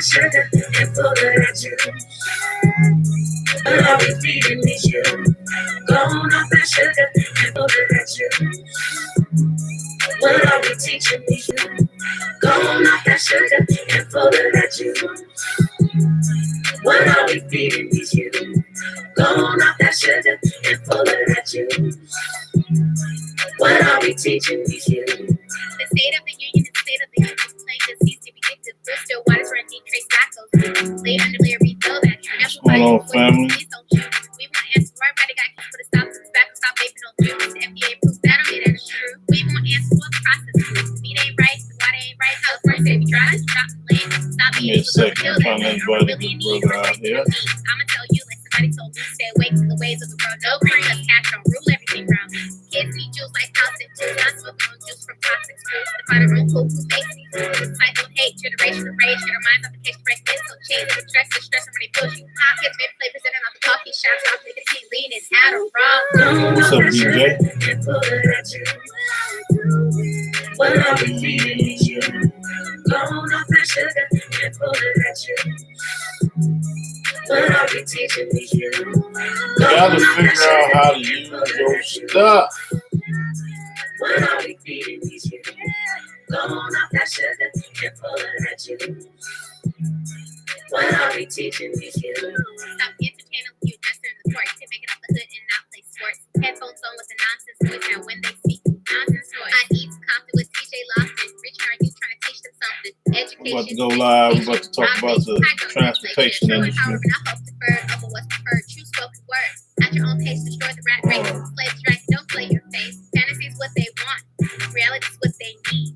sugar and full of that juice. But are we feeding these youth? Gone off that sugar and full of that juice. What are we teaching these youth? Gone off that sugar and full of that juice. What are we feeding these youth? Gone off that sugar and full of that juice. What are we teaching these youth? The State of the Union and State of the Union claim that seems to be addictive. We're still waters run deep, trace tacos. Lay under layer, refill that. What's going on, family? We want answers. Why everybody got kids put a stop to tobacco, stop vaping on juice. The FDA proves that don't mean that is true. We want answers. What process? The meat ain't right, the water ain't right. How the first day we try to drop the land. Stop Give me a second. I'm trying to invite the brother out here. I'ma tell you, like somebody told me, stay awake to the ways of the world. No green, let's catch on, rule everything around me. Kids need juice like house and juice. Not smoking on juice from toxic schools. To find a room cool who makes these rules. Cycle of hate, generation of rage. Get our minds off the case, break mental chains. The stress and money push you. Hot kids, made flavors in and out the coffee shops. Off nicotine, lean is out of raw. What's up, DJ? What are we feeding these youth? Gone off that sugar and full of that juice. What are we teaching these youth? You gotta figure out how to use your stuff. What are we feeding these youth? Gone off that sugar and full of that juice. What are we teaching these youth? Stop entertaining you, just in the court. To make it up the hood and not play sports. Headphones on with the nonsense voice, and when they speak nonsense noise. I eat Compton with TJ Lofton. Rich are you trying to teach them something? Education. We're about to go live. We're about to talk about the transportation industry. I hope deferred over what's preferred. True spoken words. At your own pace, destroy the rat race. Slaves right, don't play your face. Fantasies what they want. Reality's what they need.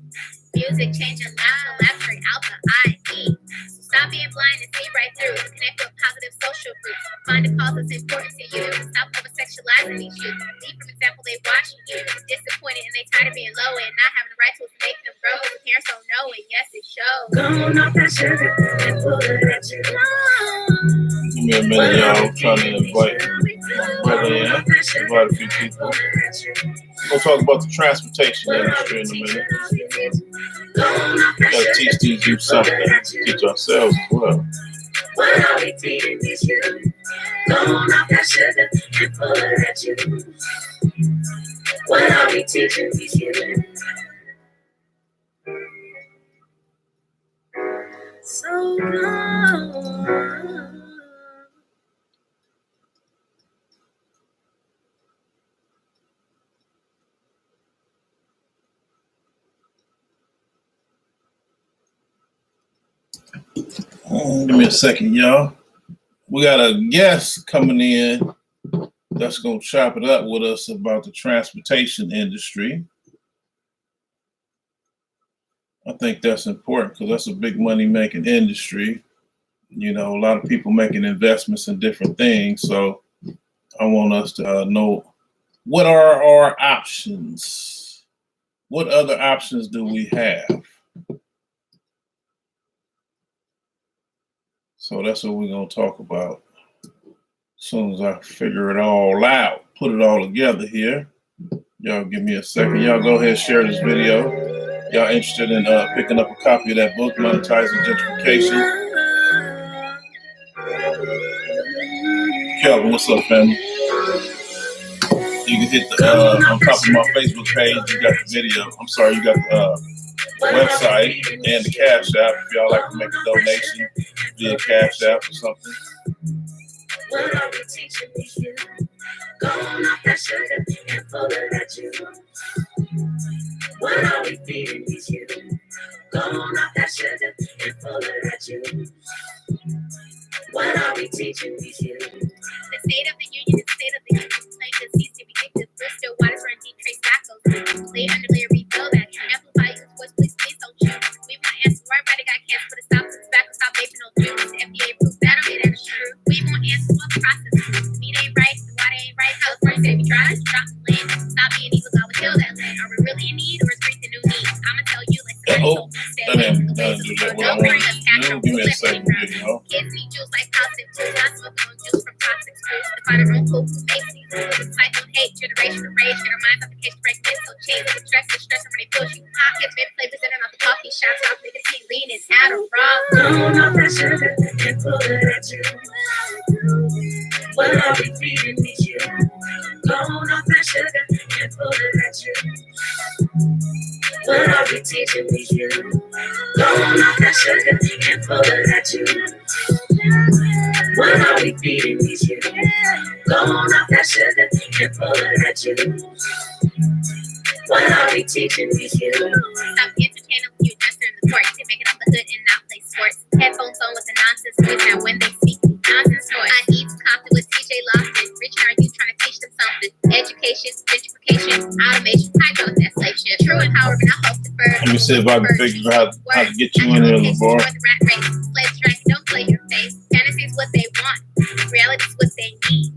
Music changing lives, the left straight out the IE. So stop being blind and see right through. Connect with positive social groups. Find a cause that's important to you. Stop over-sexualizing these youth. Lead from example they watching you. Disappointed and they tired of being low and not having the right tools to make them grow. The parents don't know it, yes it shows. Gone off that sugar and full of that juice. Give me a minute, y'all. I'm trying to invite my brother in. Invite a few people. We'll talk about the transportation industry in a minute. Gotta teach these youth something. Teach ourselves as well. What are we feeding these youth? Gone off that sugar and full of that juice. What are we teaching these youth? So long. Give me a second, y'all. We got a guest coming in that's going to chop it up with us about the transportation industry. I think that's important because that's a big money-making industry. You know, a lot of people making investments in different things. So I want us to know, what are our options? What other options do we have? So that's what we're going to talk about as soon as I figure it all out, put it all together here. Y'all give me a second. Y'all go ahead and share this video. Y'all interested in picking up a copy of that book, Monetizing Gentrification? Kelvin, what's up, family? You can hit the, on top of my Facebook page, you got the video. I'm sorry, you got the website and the Cash App if y'all like to make a donation via Cash App or something. What are we teaching these youth? Gone off that sugar and full of that juice. What are we feeding these youth? Gone off that sugar and full of that juice. What are we teaching these youth? The State of the Union and State of the Union claim that seems to be addictive. We're still waters run deep, trace tacos. Lay under layer, refill that. Amplify youth voice, please don't you. We want answers. Why everybody got cancer, put a stop to tobacco, stop vaping on juice. The FDA proves that don't mean that is true. We want answers. What process? The meat ain't right, the water ain't right. How the first day we try to drop the land. Stop being evil, God will kill that land. Are we really in need or is strength the new need? I'ma tell you, like somebody told me, stay away from the ways of the world. Don't bring us cash on, rule everything lifesaver video. Kids need juice like toxic juice. I smoke on juice from toxic screws. To find our own cool who makes these rules. This type of hate, generation of rage. Get our minds off the case, break mental chains. The stress is stress when they push you. Pocket, mid flavors in and out the coffee shop. Top nicotine, lean is out of raw. Going off that sugar and full of that juice. What are we feeding these youth? Going off that sugar and full of that juice. What are we teaching these youth? Going off that sugar and full of that juice. What are we feeding these youth? Going off that sugar and full of that juice. What are we teaching these youth? Stop entertaining when you dress in the court. They make it off the hood and not play sports. Headphones on with the nonsense voice. Now when they speak, nonsense noise. I eat Compton with TJ Lofton. Rich and are you trying to teach them something? Education, gentrification, automation, hydro, that slave shit. True empowerment, I hope the bird. Let me see if I can figure out how to get you in here, LeVar. Slaves drink, don't play your face. Fantasy's what they want. Reality's what they need.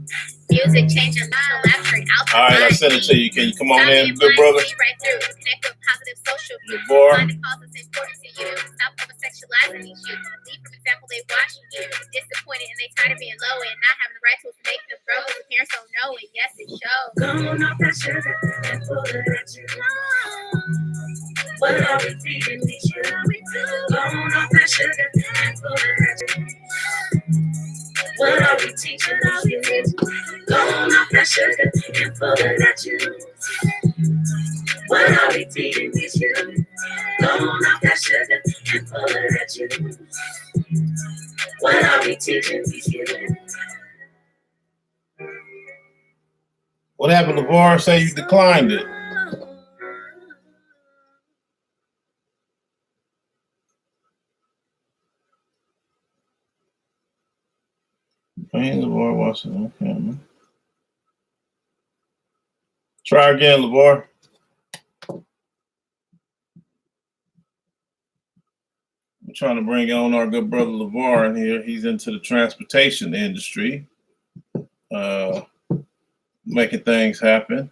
Music changing lives, laughing out. All right, I sent it to you. Can you come on in, good brother? Right through. Connect with positive social views. LeVar. Find the causes important to you. Stop over-sexualizing these youth. Lead from example, they watching you. Disappointed and they tired of being low and not having the right tools to make them grow. Because the parents don't know it. Yes, it shows. Going off that sugar and full of that juice. What are we feeding these youth? Going off that sugar and full of that juice. What are we teaching these youth? Going off that sugar and full of that juice. What are we feeding these youth? Going off that sugar and full of that juice. What are we teaching these youth? What happened, LeVar? Say you declined it. Paying LeVar Watson. Okay, man. Try again, LeVar. I'm trying to bring on our good brother LeVar in here. He's into the transportation industry, making things happen.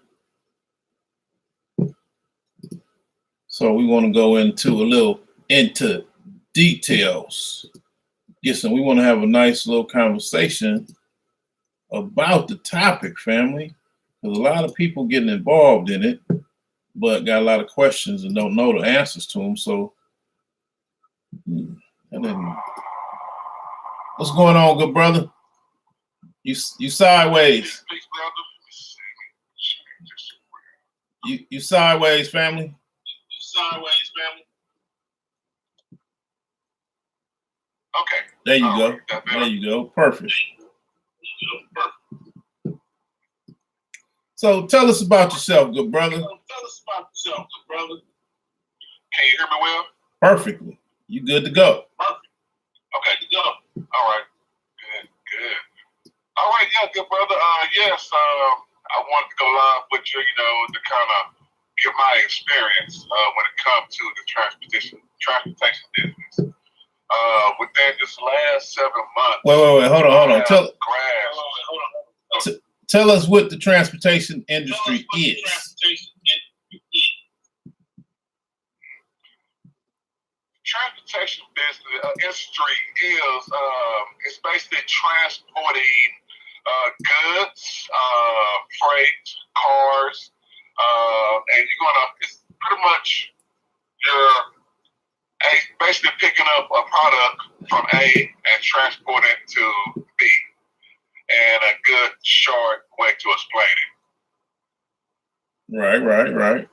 So we want to go into details. Yes, and we want to have a nice little conversation about the topic, family. There's a lot of people getting involved in it, but got a lot of questions and don't know the answers to them. So, what's going on, good brother? You sideways? You sideways, family? Sideways, family. Okay. There you go. There you go. Perfect. So tell us about yourself, good brother. Can you hear me well? Perfectly. You good to go. Perfect. Okay, you go. All right. Good. All right, yeah, good brother. Yes, I wanted to go live with you, to kind of give my experience when it comes to the transportation business. Within this last 7 months. Wait. Hold on. Tell us what the transportation industry is. Transportation business industry is it's basically transporting goods, freight, cars, and it's pretty much basically picking up a product from A and transporting it to B. And a good short way to explain it. Right.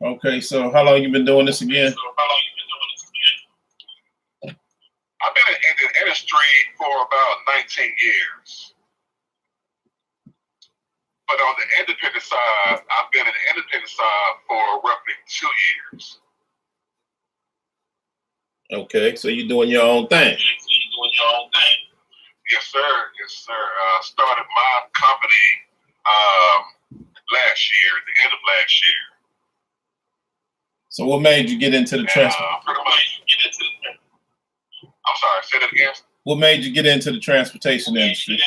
Okay, so how long you been doing this again? I've been in the industry for about 19 years. But on the independent side, I've been in the independent side for roughly 2 years. Okay, so you're doing your own thing. Yes, sir. Started my company last year, at the end of last year. So what made you get into the transport? I'm sorry, say that again. What made you get into the transportation industry?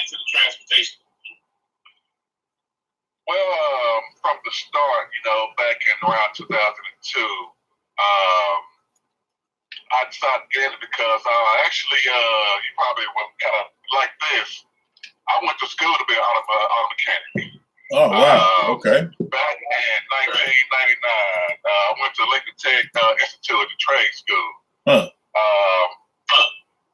Well, from the start, back in around 2002, I decided to get it because actually, you probably would kind of like this. I went to school to be an auto mechanic. Oh, wow. Okay. Back in 1999, I went to Lincoln Tech Institute of the Trade School. Huh.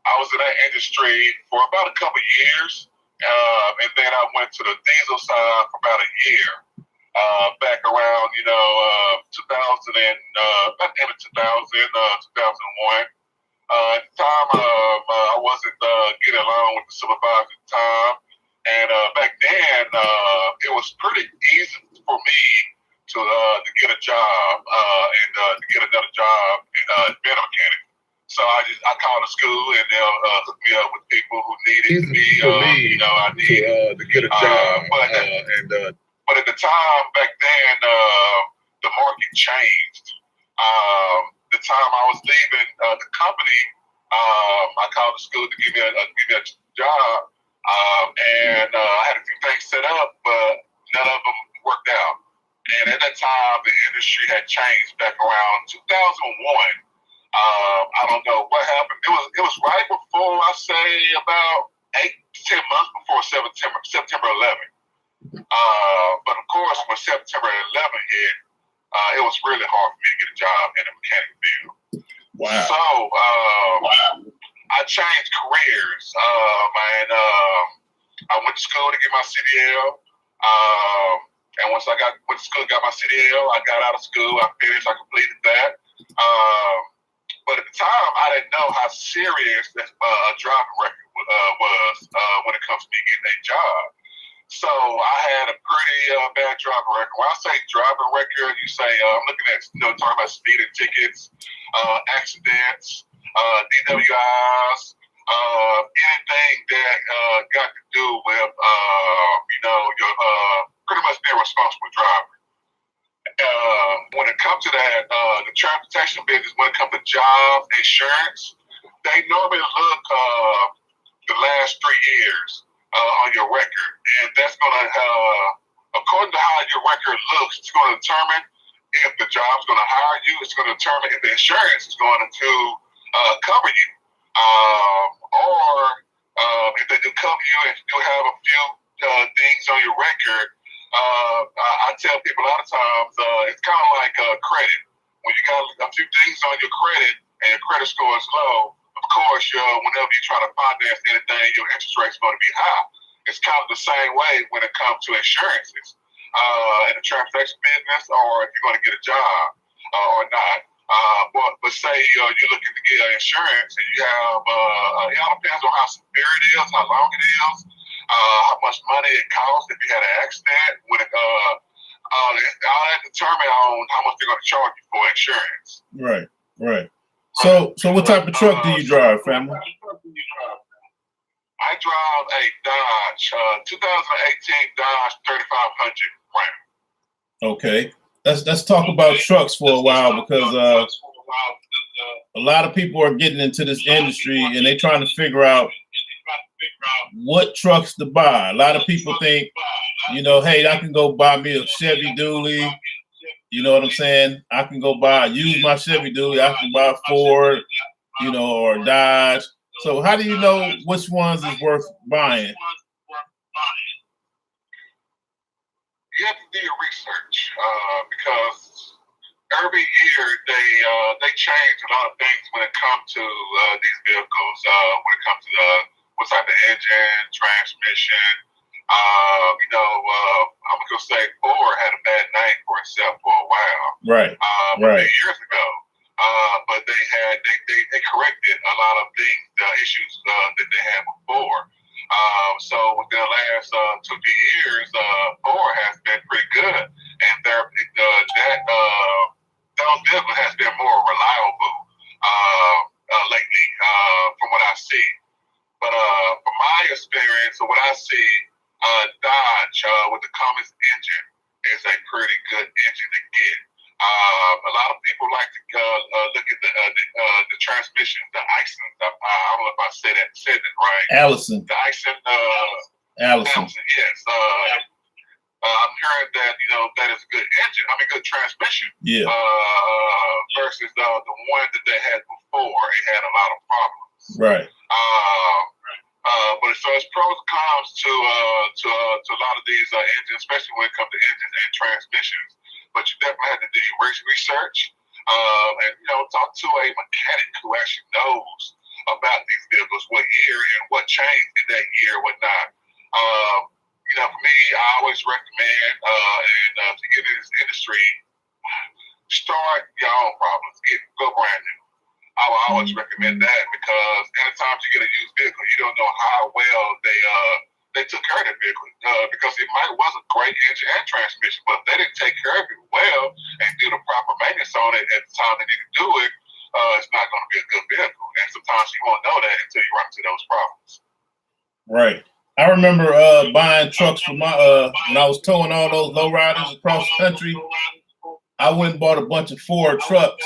I was in that industry for about a couple of years, and then I went to the diesel side for about a year. Back around, 2000 and at the end of 2001. At the time, I wasn't getting along with the supervisor at the time, and back then, it was pretty easy for me to get a job and to get another job and being a mechanic. So I called the school and they'll hook me up with people who needed me. I needed to get a job, but at the time back then, the market changed. The time I was leaving the company, I called the school to give me a job, and I had a few things set up, but none of them worked out. And at that time, the industry had changed back around 2001. I don't know what happened. It was right before, I say about 8 to 10 months before September 11th. But of course, when September 11th hit, it was really hard for me to get a job in the mechanic field. Wow. So I changed careers, and I went to school to get my CDL. And once I went to school, got my CDL, I got out of school, I finished, I completed that. But at the time, I didn't know how serious a driving record was when it comes to me getting a job. So I had a pretty bad driving record. When I say driving record, you say I'm looking at, talking about speeding tickets, accidents, DWIs, anything that got to do with, your pretty much being a responsible driver. When it comes to that, the transportation business, when it comes to jobs, insurance, they normally look the last 3 years on your record. And that's going to, according to how your record looks, it's going to determine if the job's going to hire you. It's going to determine if the insurance is going to cover you. Or if they do cover you and you do have a few things on your record, I tell people a lot of times it's kind of like credit. When you got a few things on your credit and your credit score is low, of course, whenever you try to finance anything, your interest rate is going to be high. It's kind of the same way when it comes to insurances in the transportation business, or if you're going to get a job or not. But say you're looking to get insurance and you have, it all depends on how severe it is, how long it is, how much money it costs if you had an accident. When it, all that determine on how much they're going to charge you for insurance. Right, right. So what type of truck do you drive, family? I drive a Dodge, 2018 Dodge 3500 Ram. Okay. Let's talk about trucks for a while, because a lot of people are getting into this industry and they're trying to figure out what trucks to buy. A lot of people think, hey, I can go buy me a Chevy Dually. You know what I'm saying? I can go use my Chevy Dually. I can buy a Ford, or Dodge. So how do you know which ones is worth buying? You have to do your research because every year they change a lot of things when it comes to these vehicles. When it comes to what type of engine, transmission. I'm gonna say Ford had a bad name for itself for a while. Right. Right. Years ago. But they corrected a lot of things, the issues that they had before. So within the last 2 to 3 years, Ford has been pretty good, and those vehicles has been more reliable lately, from what I see. But from my experience, or what I see, Dodge with the Cummins engine is a pretty good engine to get. A lot of people like to look at the transmission, the Aisin. I don't know if I said it right. Allison. The Aisin. Allison. Yes. I'm hearing that that is a good engine. I mean, good transmission. Yeah. Versus the one that they had before, it had a lot of problems. Right. But so it's pros and cons to a lot of these engines, especially when it comes to engines and transmissions. But you definitely have to do your research, and talk to a mechanic who actually knows about these vehicles, what year and what changed in that year, what not. For me, I always recommend, to get in this industry, start your own problems. Go brand new. I would always recommend that, because anytime you get a used vehicle, you don't know how well they took care of the vehicle, because it was a great engine and transmission, but if they didn't take care of it well and do the proper maintenance on it at the time they need to do it, it's not going to be a good vehicle. And sometimes you won't know that until you run into those problems. Right. I remember buying trucks for my when I was towing all those lowriders across the country. I went and bought a bunch of Ford trucks,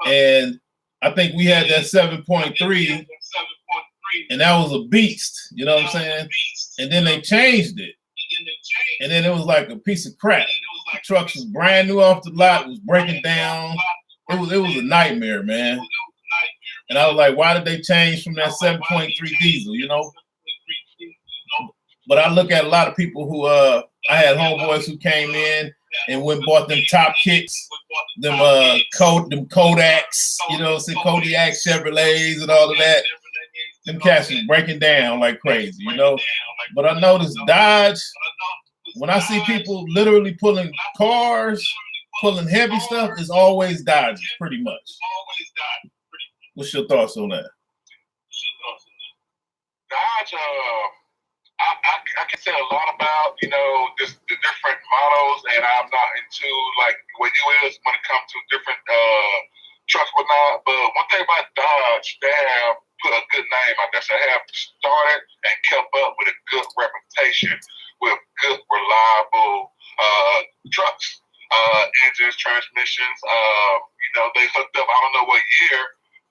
and I think we had that 7.3, and that was a beast. You know what I'm saying? And then they changed it, and then it was like a piece of crap. The trucks was brand new off the lot, was breaking down. It was a nightmare, man. And I was like, why did they change from that 7.3 diesel? But I look at a lot of people who I had homeboys who came in and went and bought them top kicks, them Kodaks, Kodiak Chevrolets and all of that. Them cats was breaking down like crazy, But I noticed Dodge, when I see people literally pulling cars, pulling heavy stuff, it's always Dodge, pretty much. What's your thoughts on that? Dodge, I can say a lot about, just the different models, and I'm not into like what you is when it comes to different trucks and whatnot. But one thing about Dodge, they have put a good name out there. So they have started and kept up with a good reputation with good, reliable trucks, engines, transmissions. They hooked up, I don't know what year,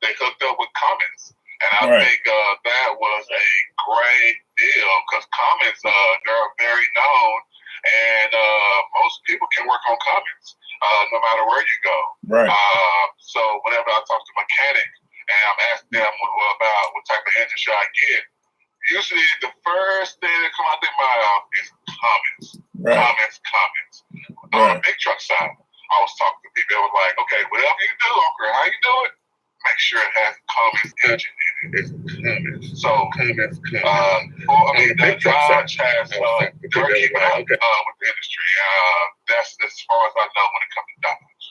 they hooked up with Cummins. And I think that was a great deal, because Cummins, they're very known, and most people can work on Cummins, no matter where you go. Right. So whenever I talk to a mechanic and I'm asking them about what type of engine should I get, usually the first thing that comes out their mouth is Cummins. Right. Cummins. On the big truck side, I was talking to people. They was like, okay, whatever you do, I don't care how you do it, make sure it has Cummins engine in it. It's Cummins. So Cummins. The Dodge has they're keeping up with the industry. That's as far as I know when it comes to Dodge.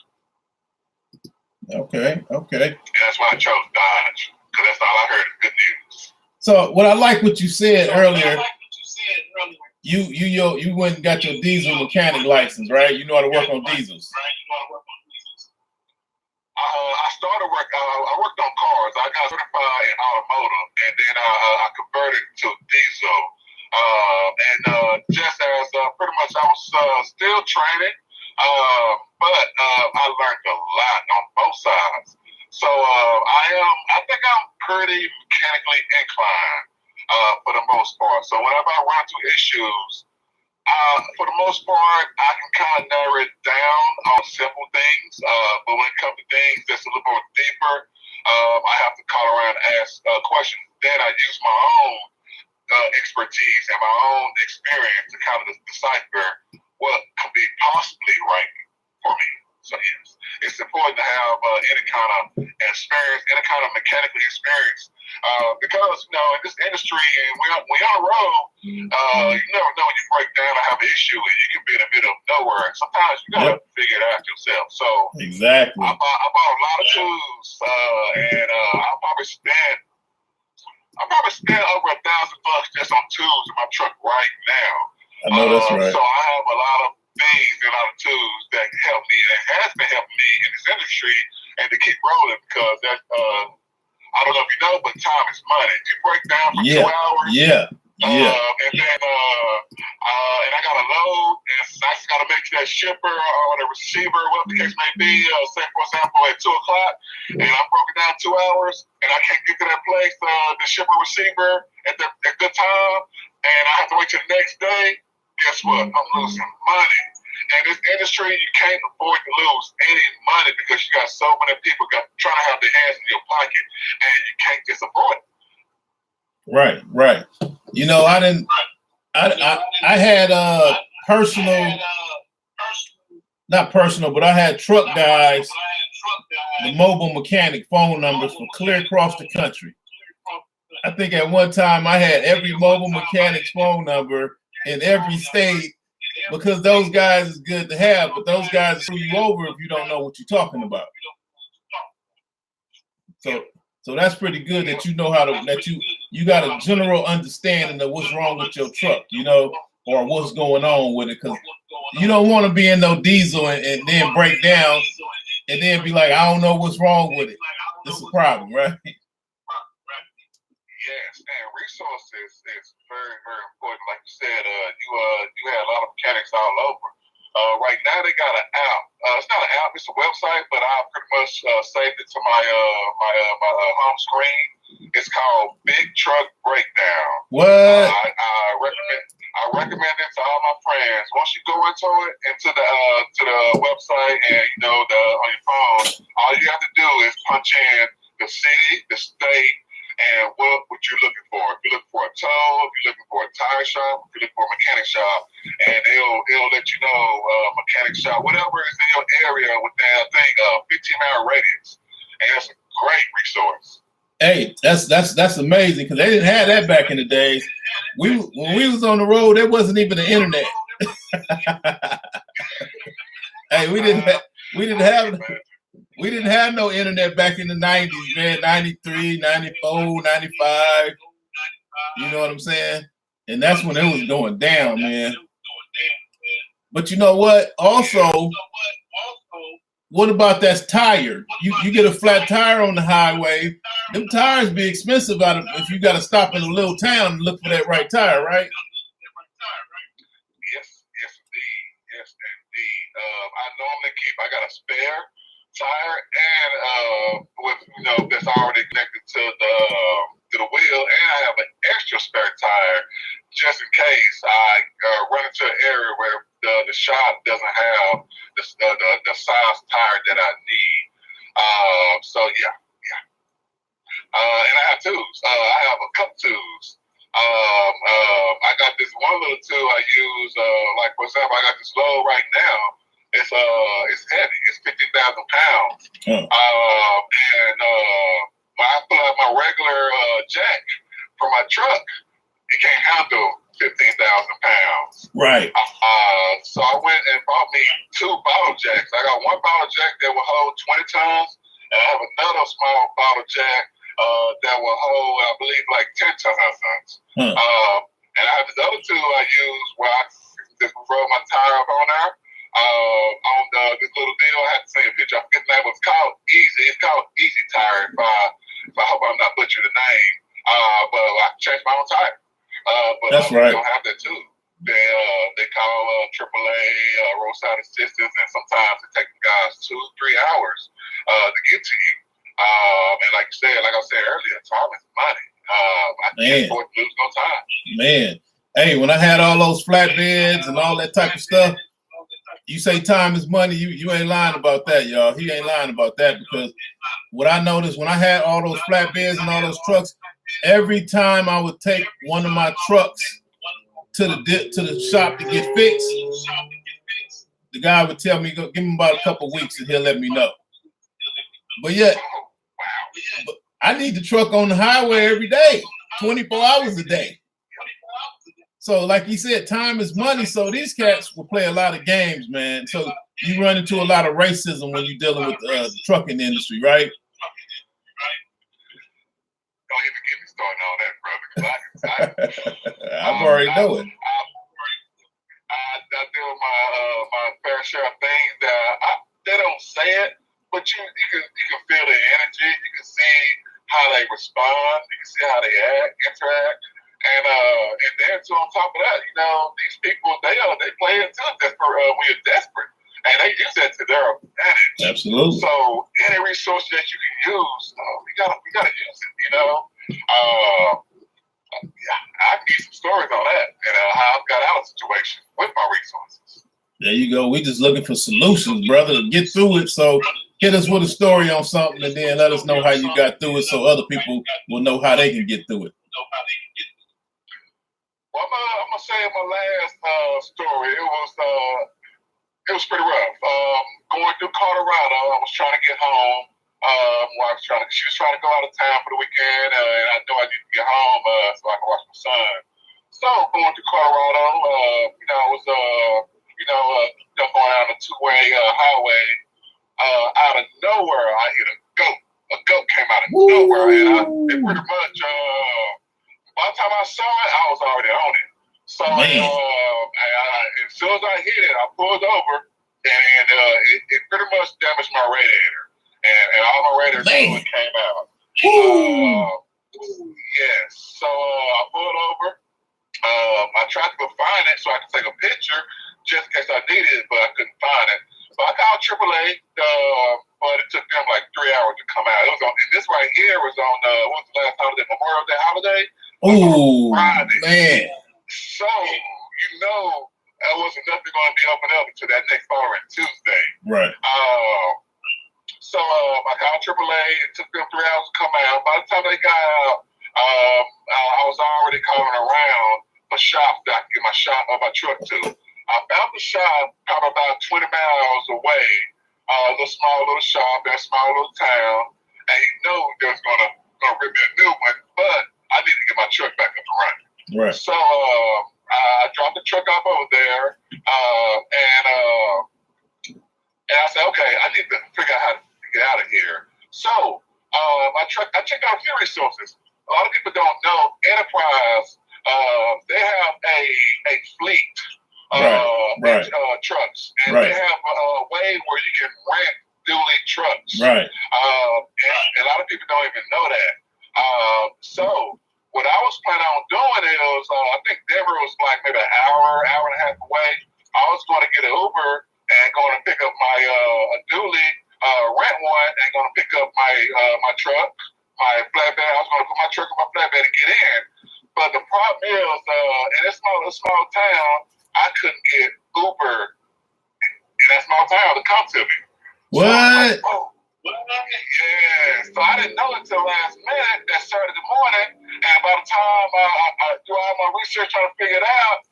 Okay. And that's why I chose Dodge, because that's all I heard is good news. So what I like what you said earlier. You went and got your diesel mechanic license, right? You know how to work on diesels. I started work. I worked on cars. I got certified in automotive, and then I converted to diesel. Just as pretty much I was still training, but I learned a lot on both sides. So I think I'm pretty mechanically inclined for the most part. So whenever I run into issues, for the most part, I can kind of narrow it down on simple things. But when it comes to things that's a little more deeper, I have to call around and ask questions. Then I use my own expertise and my own experience to kind of decipher what could be possibly right for me. So yes, it's important to have any kind of experience, any kind of mechanical experience, because in this industry, and we on the road, you never know when you break down or have an issue, and you can be in the middle of nowhere. Sometimes you gotta figure it out yourself. So exactly, I bought a lot of tools, and I probably spent over $1,000 just on tools in my truck right now. I know that's right. So I have a lot of things and a lot of tools that help me, and has been helping me in this industry and to keep rolling, because that I don't know if you know, but time is money. You break down for 2 hours. And then and I got a load, and I just got to make that shipper or the receiver, whatever the case may be, say for example at 2 o'clock, and I broke it down 2 hours, and I can't get to that place, the shipper receiver at good time, and I have to wait till the next day. guess what? I'm losing money. And this industry, you can't afford to lose any money because you got so many people trying to have their hands in your pocket, and you can't just afford it. Right. You know, I had not personal, but I had truck guys, the mobile mechanic phone numbers for clear across the country. I think at one time I had every mobile mechanic's phone number in every state because those guys is good to have, but those guys screw you over if you don't know what you're talking about. So that's pretty good that you know that you got a general understanding of what's wrong with your truck, you know, or what's going on with it, because you don't want to be in no diesel and then break down and then be like, I don't know what's wrong with it. It's a problem, right? Yes, and resources is very, very important. Like you said, you had a lot of mechanics all over. Right now they got an app. It's not an app; it's a website. But I pretty much saved it to my home screen. It's called Big Truck Breakdown. What? I recommend it to all my friends. Once you go into the website and on your phone, all you have to do is punch in the city, the state, and what you're looking for. If you're looking for a tow, if you're looking for a tire shop, if you're looking for a mechanic shop, and it'll let you know mechanic shop, whatever is in your area within, I think, 15-mile radius. And it's a great resource. Hey, that's amazing because they didn't have that back in the days. When we was on the road, there wasn't even the internet. Hey, we didn't have no internet back in the 90s, man. 93, 94, 95. You know what I'm saying? And that's when it was going down, man. But you know what? Also, what about that tire? You get a flat tire on the highway. Them tires be expensive if you got to stop in a little town and look for that right tire, right? Yes, indeed. I got a spare tire and that's already connected to the wheel, and I have an extra spare tire just in case I run into an area where the shop doesn't have the size tire that I need. And I have tools. I have a couple tools. I got this one little tool I use. Like for example, I got this load right now. It's heavy. It's 50,000 pounds. And when I pull out my regular jack for my truck, it can't handle 15,000 pounds. Right. So I went and bought me 2 bottle jacks. I got one bottle jack that will hold 20 tons, and I have another small bottle jack that will hold, I believe, like 10 tons. And I have this other tool I use where I just roll my tire up on there. On this little deal, I had to say a picture. I forget the name. It's called Easy. It's called Easy Tire. If I hope I'm not butchering the name. But I can change my own tire. But that's right. They don't have that too. They call AAA roadside assistance, and sometimes it takes guys 2-3 hours to get to you. And like I said earlier, time is money. I can't afford to lose no time. Man, hey, when I had all those flatbeds and all that type of stuff, you say time is money. You ain't lying about that, y'all. He ain't lying about that, because what I noticed when I had all those flatbeds and all those trucks, every time I would take one of my trucks to the shop to get fixed, the guy would tell me, go give him about a couple of weeks and he'll let me know. But yet, I need the truck on the highway every day, 24 hours a day. So like you said, time is money. So these cats will play a lot of games, man. So you run into a lot of racism when you're dealing with the trucking industry, right? Don't even get me started on that, brother. I already know it. I do my fair share of things that they don't say it, but you can feel the energy. You can see how they respond. You can see how they interact. And then too, on top of that, these people they play it too when you're desperate, and they use that to their advantage. Absolutely. So any resource that you can use, we gotta use it. I can give you some stories on that and how I got out of the situation with my resources. There you go. We just looking for solutions, brother, to get through it. So hit us with a story on something and then let us know how you got through it so other people will know how they can get through it. Well, I'm gonna say my last story. It was pretty rough. Going through Colorado, I was trying to get home. She was trying to go out of town for the weekend, and I knew I needed to get home so I could watch my son. So going through Colorado, I was going down a two-way highway. Out of nowhere, I hit a goat. A goat came out of nowhere, and it pretty much. By the time I saw it, I was already on it. So as soon as I hit it, I pulled over, and it pretty much damaged my radiator, and all my radiator fluid came out. Yes. So I pulled over. I tried to go find it so I could take a picture just in case I needed it, but I couldn't find it. So I called AAA, but it took them like 3 hours to come out. It was on, and this right here was on what was the last holiday? Memorial Day holiday. Oh, man. So, there wasn't nothing going to be open up until that next following Tuesday. Right. So I called AAA. It took them 3 hours to come out. By the time they got out, I was already calling around for shops that I could get my truck to. I found the shop probably about 20 miles away. A little shop in a small little town. And they was going to rip me a new one, but I need to get my truck back up and running. Right. So I dropped the truck off over there, and I said, okay, I need to figure out how to get out of here. So I checked out a few resources. A lot of people don't know Enterprise. They have a fleet trucks, and they have a way where you can rent dually trucks. Right. And a lot of people don't even know that. So what I was planning on doing is, I think Denver was like maybe an hour and a half away. I was going to get an Uber and going to pick up my a dually, rent one, and going to pick up my truck, my flatbed. I was going to put my truck in my flatbed and get in. But the problem is, in this small town, I couldn't get Uber in that small town to come to me. What? Yeah, so I didn't know until last minute that Saturday morning, and by the time I do all my research trying to figure it out,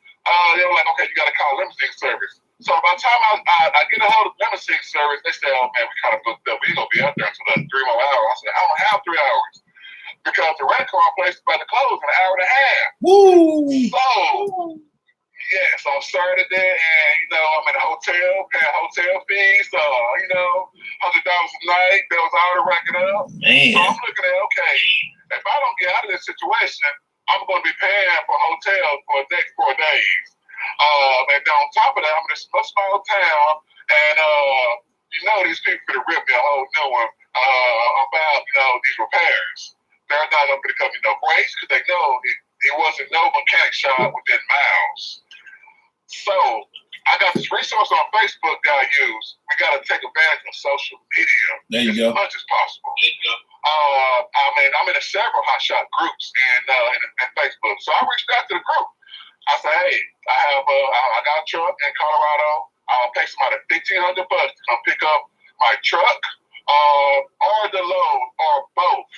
they were like, okay, you got to call limousine service. So by the time I get a hold of limousine service, they say, oh man, we kind of booked up. We ain't gonna be out there until 3 more hours. I said, I don't have 3 hours because the rental car place is about to close in an hour and a half. Woo! So yeah, so I'm Saturday, and I'm in a hotel, paying hotel fees, $100 a night. That was already racking up. Man. So I'm looking at, okay, if I don't get out of this situation, I'm going to be paying for hotels for the next 4 days. And then on top of that, I'm in this small town, and these people could have ripped me a whole new one about these repairs. They're not going to come in no brakes because they know it wasn't no mechanic shop within miles. So I got this resource on Facebook that I use. We got to take advantage of social media as much as possible. I'm in several hot shot groups in Facebook. So I reached out to the group. I said, hey, I got a truck in Colorado. I'll pay somebody $1,500 to come pick up my truck or the load or both.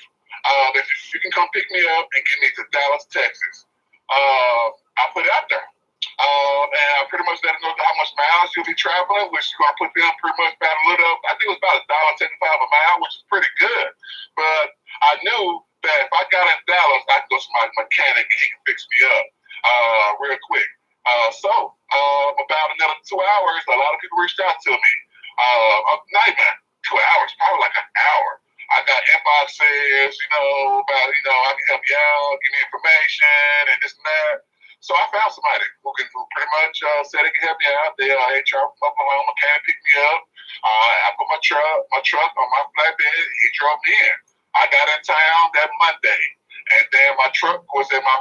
If you can come pick me up and get me to Dallas, Texas. I put it out there. And I pretty much let them know how much miles you'll be traveling, which is going to put them pretty much about a little, I think it was about $1.75 a mile, which is pretty good. But I knew that if I got in Dallas, I could go to my mechanic and he can fix me up real quick. So about another 2 hours, a lot of people reached out to me. Not even 2 hours, probably like an hour. I got inboxes, about, I can help you out, give me information and this and that. So I found somebody who pretty much said they can help me out. They HR from Oklahoma came pick me up. I put my truck on my flatbed. He drove me in. I got in town that Monday, and then my truck was at my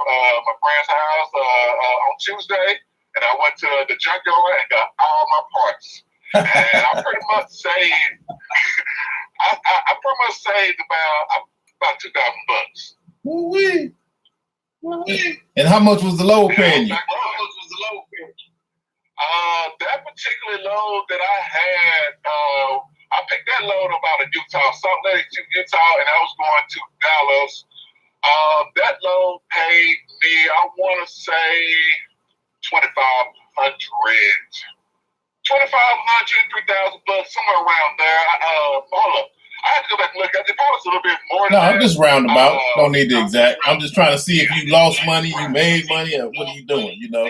friend's house on Tuesday, and I went to the junkyard and got all my parts. And I pretty much saved. I pretty much saved about $2,000. Woo-wee. And how much was the load paying you? That particular load that I had, I picked that load up out of Utah, Salt Lake, Utah, and I was going to Dallas. That load paid me, I want to say, $2,500, $3,000, somewhere around there. Hold up. I had to go back and look at it. Probably a little bit more than No, that. I'm just roundabout. Don't need the exact. I'm just trying to see if you lost money, you made money, or what are you doing, you know?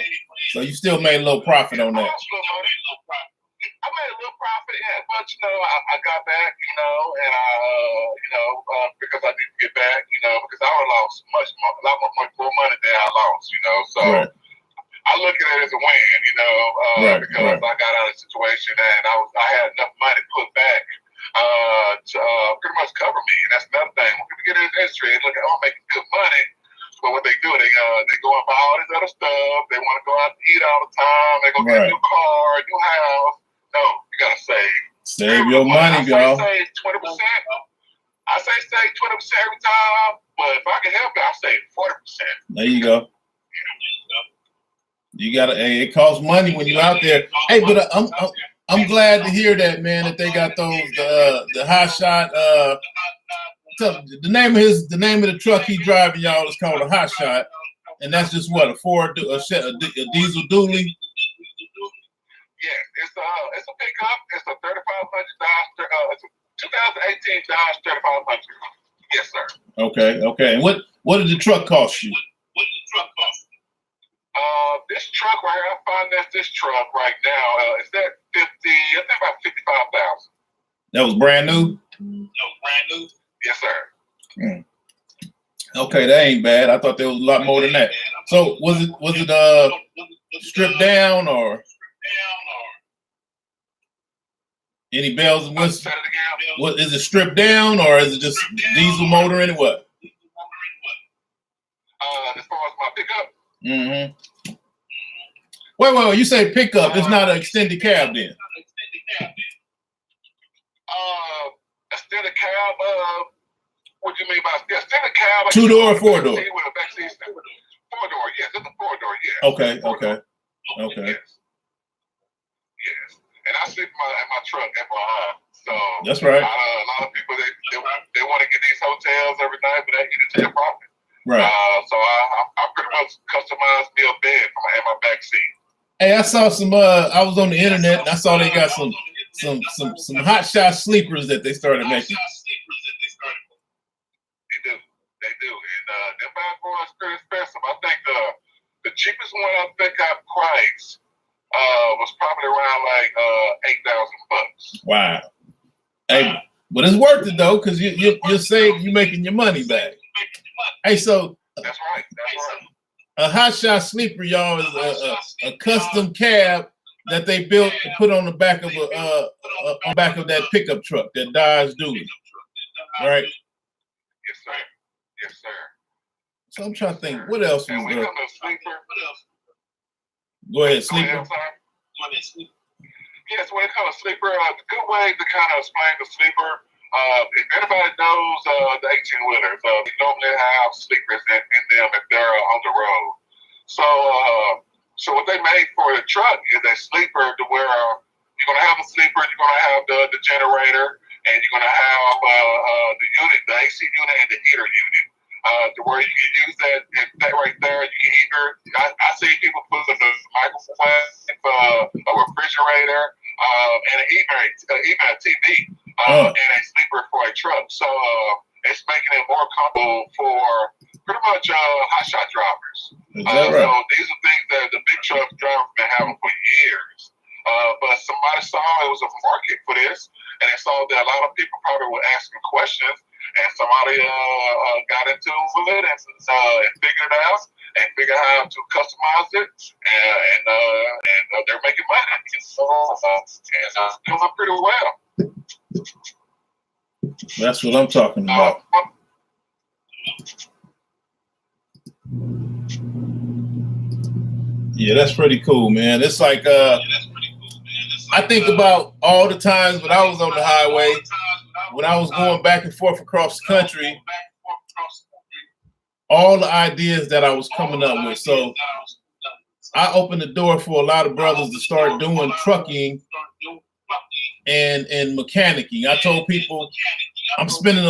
So you still made a little profit on that. I made a little profit, yeah, but you know, I got back, you know, and because I didn't get back, you know, because I would have lost a lot more money than I lost, you know. So Right. I look at it as a win, you know, because I got out of the situation and I had enough money put back to pretty much cover me. And that's another thing. When people get in the industry and look at, I'm making good money, but what they do, they go and buy all this other stuff. They want to go out to eat all the time. They go get a new car, a new house. No, you gotta save. Save your money, y'all. I say 20%. I say save 20% every time, but if I can help it, I save 40%. There you go. You gotta. Hey, it costs money when you're out there. Hey, but I'm glad to hear that, man. That they got those the hot shot. The name of the truck he driving, y'all, is called a hot shot, and that's just what a diesel dually. Yeah, it's a pickup. It's a 3500 Dodge. It's a 2018 Dodge 3500. Yes, sir. Okay. And what did the truck cost you? This truck right here, I financed this truck right now. It's at about 55,000. That was brand new. Yes, sir. Okay, that ain't bad. I thought there was a lot more than that. So was it stripped down or any bells and whistles? What is it, stripped down or is it just diesel motor in it? What? As far as my pickup. Mm-hmm. Wait. You say pickup? It's not an extended cab then? Extended cab. What do you mean by extended cab? 2-door or 4-door? 4-door. Yes, it's a 4-door. Yes. Okay. Yes. And I sleep in my truck at my home. So that's right. A lot of people they want to get these hotels every night, but they need to take profit. Right. So I pretty much customized me a bed in my back seat. Hey, I saw some. I was on the internet and I saw they got some hot shot sleepers that they started making. They do, and them bad boys pretty expensive. I think the cheapest one I think I priced was probably around like $8,000. Wow. Hey, but it's worth it though, because you're saving, you're making your money back. Hey, so that's right. A hot shot sleeper, y'all, is a custom cab that they built to put on the back of that pickup truck, that Dodge Dually, right? Yes, sir. So I'm trying to think, what else was there? Sleeper. Go ahead, sleeper. Yes, when it comes to sleeper, a good way to kind of explain the sleeper. If anybody knows the 18-wheelers, they normally have sleepers in them if they're on the road. So what they made for the truck is a sleeper to where you're going to have a sleeper, you're going to have the generator, and you're going to have the unit, the AC unit, and the heater unit. To where you can use that right there. You can either, I see people put the microwave, a refrigerator, and even a TV, and a sleeper for a truck. So it's making it more comfortable for pretty much hot shot drivers. Is that right? So these are things that the big truck drivers have been having for years. But somebody saw it was a market for this, and they saw that a lot of people probably were asking questions, and somebody got into it and figured it out and figured out how to customize it, and they're making money. So it's doing pretty well. That's what I'm talking about. Yeah, that's pretty cool, man. It's like I think about all the times when I was on the highway, when I was going back and forth across the country, all the ideas that I was coming up with. So I opened the door for a lot of brothers to start doing trucking and mechanicking. I told people we spend a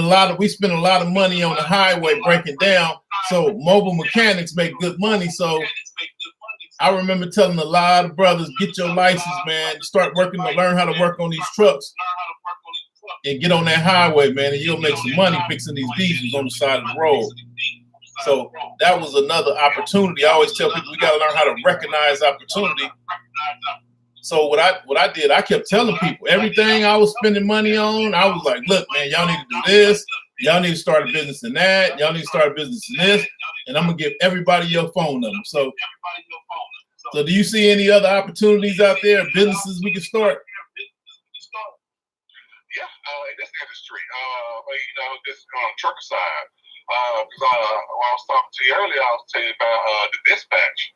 lot of money on the highway breaking down. So mobile mechanics make good money. So I remember telling a lot of brothers, get your license, man. Start working to learn how to work on these trucks and get on that highway, man. And you'll make some money fixing these diesels on the side of the road. So that was another opportunity. I always tell people we got to learn how to recognize opportunity. So what I did, I kept telling people everything I was spending money on. I was like, look, man, y'all need to do this. Y'all need to start a business in that. Y'all need to start a business in this. And I'm going to give everybody your phone number. So do you see any other opportunities out there, businesses we can start? Yeah, in this industry, this on the trucker side. Because when I was talking to you earlier, I was telling you about the dispatch.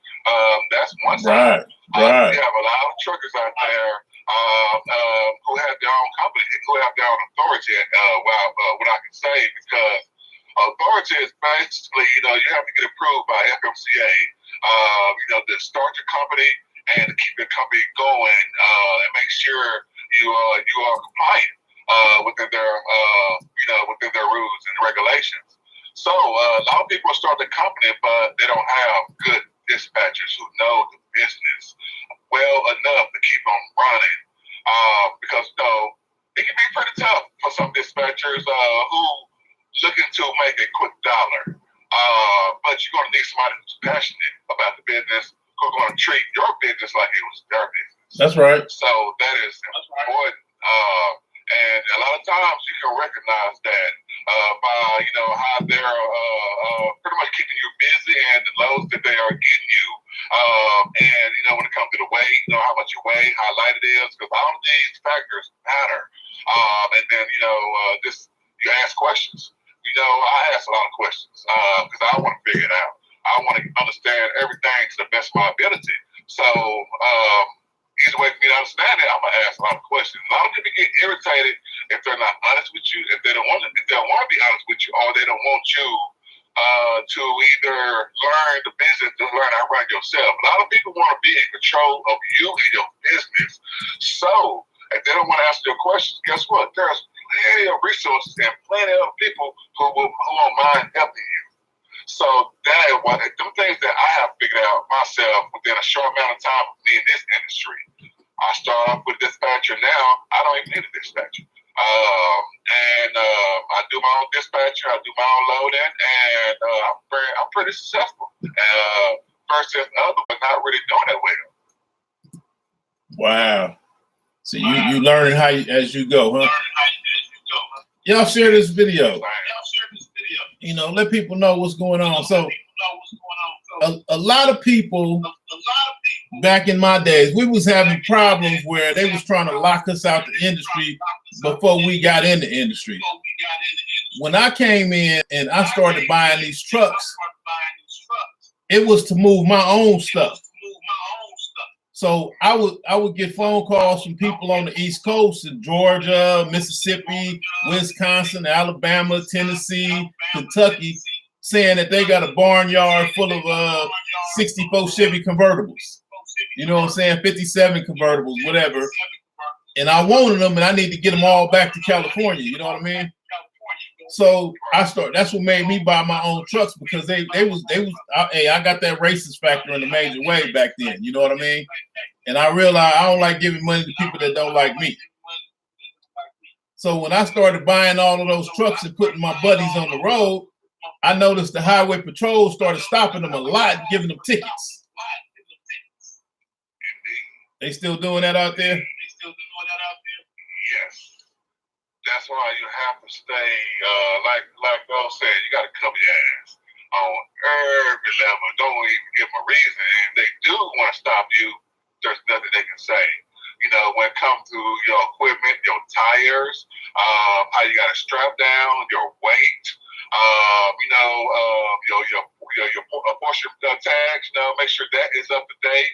That's one side. Right. We have a lot of truckers out there who have their own company, who have their own authority. What I can say, because authority is basically, you have to get approved by FMCA. To start your company and to keep your company going and make sure you are compliant within their rules and regulations. So a lot of people start the company, but they don't have good dispatchers who know the business well enough to keep them running. Because it can be pretty tough for some dispatchers who looking to make a quick dollar. But you're going to need somebody who's passionate about the business, who's going to treat your business like it was their business. That's right. So that is important. And a lot of times you can recognize that by, how they're pretty much keeping you busy and the loads that they are getting you. And, when it comes to the weight, how much you weigh, how light it is, because all of these factors matter. And then, you ask questions. I ask a lot of questions because I want to figure it out. I want to understand everything to the best of my ability. So, easy way for me to understand it, I'm gonna ask a lot of questions. A lot of people get irritated if they're not honest with you, if they don't want to be honest with you, or they don't want you to either learn the business to learn how to run yourself. A lot of people want to be in control of you and your business. So if they don't want to answer your questions, guess what? There's plenty of resources and plenty of people who won't mind helping you. So that is one of them things that I have figured out myself within a short amount of time of me in this industry. I start off with dispatcher now. I don't even need a dispatcher. I do my own dispatcher. I do my own loading, and I'm pretty successful. Versus other, but not really doing that well. Wow. So you learning as you go, huh? Y'all share this video. Let people know what's going on. So a lot of people back in my days, we was having problems where they was trying to lock us out the industry before we got in the industry. When I came in and I started buying these trucks, it was to move my own stuff. So I would get phone calls from people on the East Coast in Georgia, Mississippi, Wisconsin, Alabama, Tennessee, Kentucky, saying that they got a barnyard full of 64 Chevy convertibles. You know what I'm saying? 57 convertibles, whatever. And I wanted them, and I need to get them all back to California. You know what I mean? So that's what made me buy my own trucks, because they was I got that racist factor in a major way back then. You know what I mean? And I realized I don't like giving money to people that don't like me. So when I started buying all of those trucks and putting my buddies on the road, I noticed the highway patrol started stopping them a lot and giving them tickets. They still doing that out there? Yes. That's why you have to stay, like Bill said, you got to cover your ass on every level. Don't even give them a reason. And if they do want to stop you, there's nothing they can say. When it comes to your equipment, your tires, how you got to strap down, your weight, your portion tags, make sure that is up to date.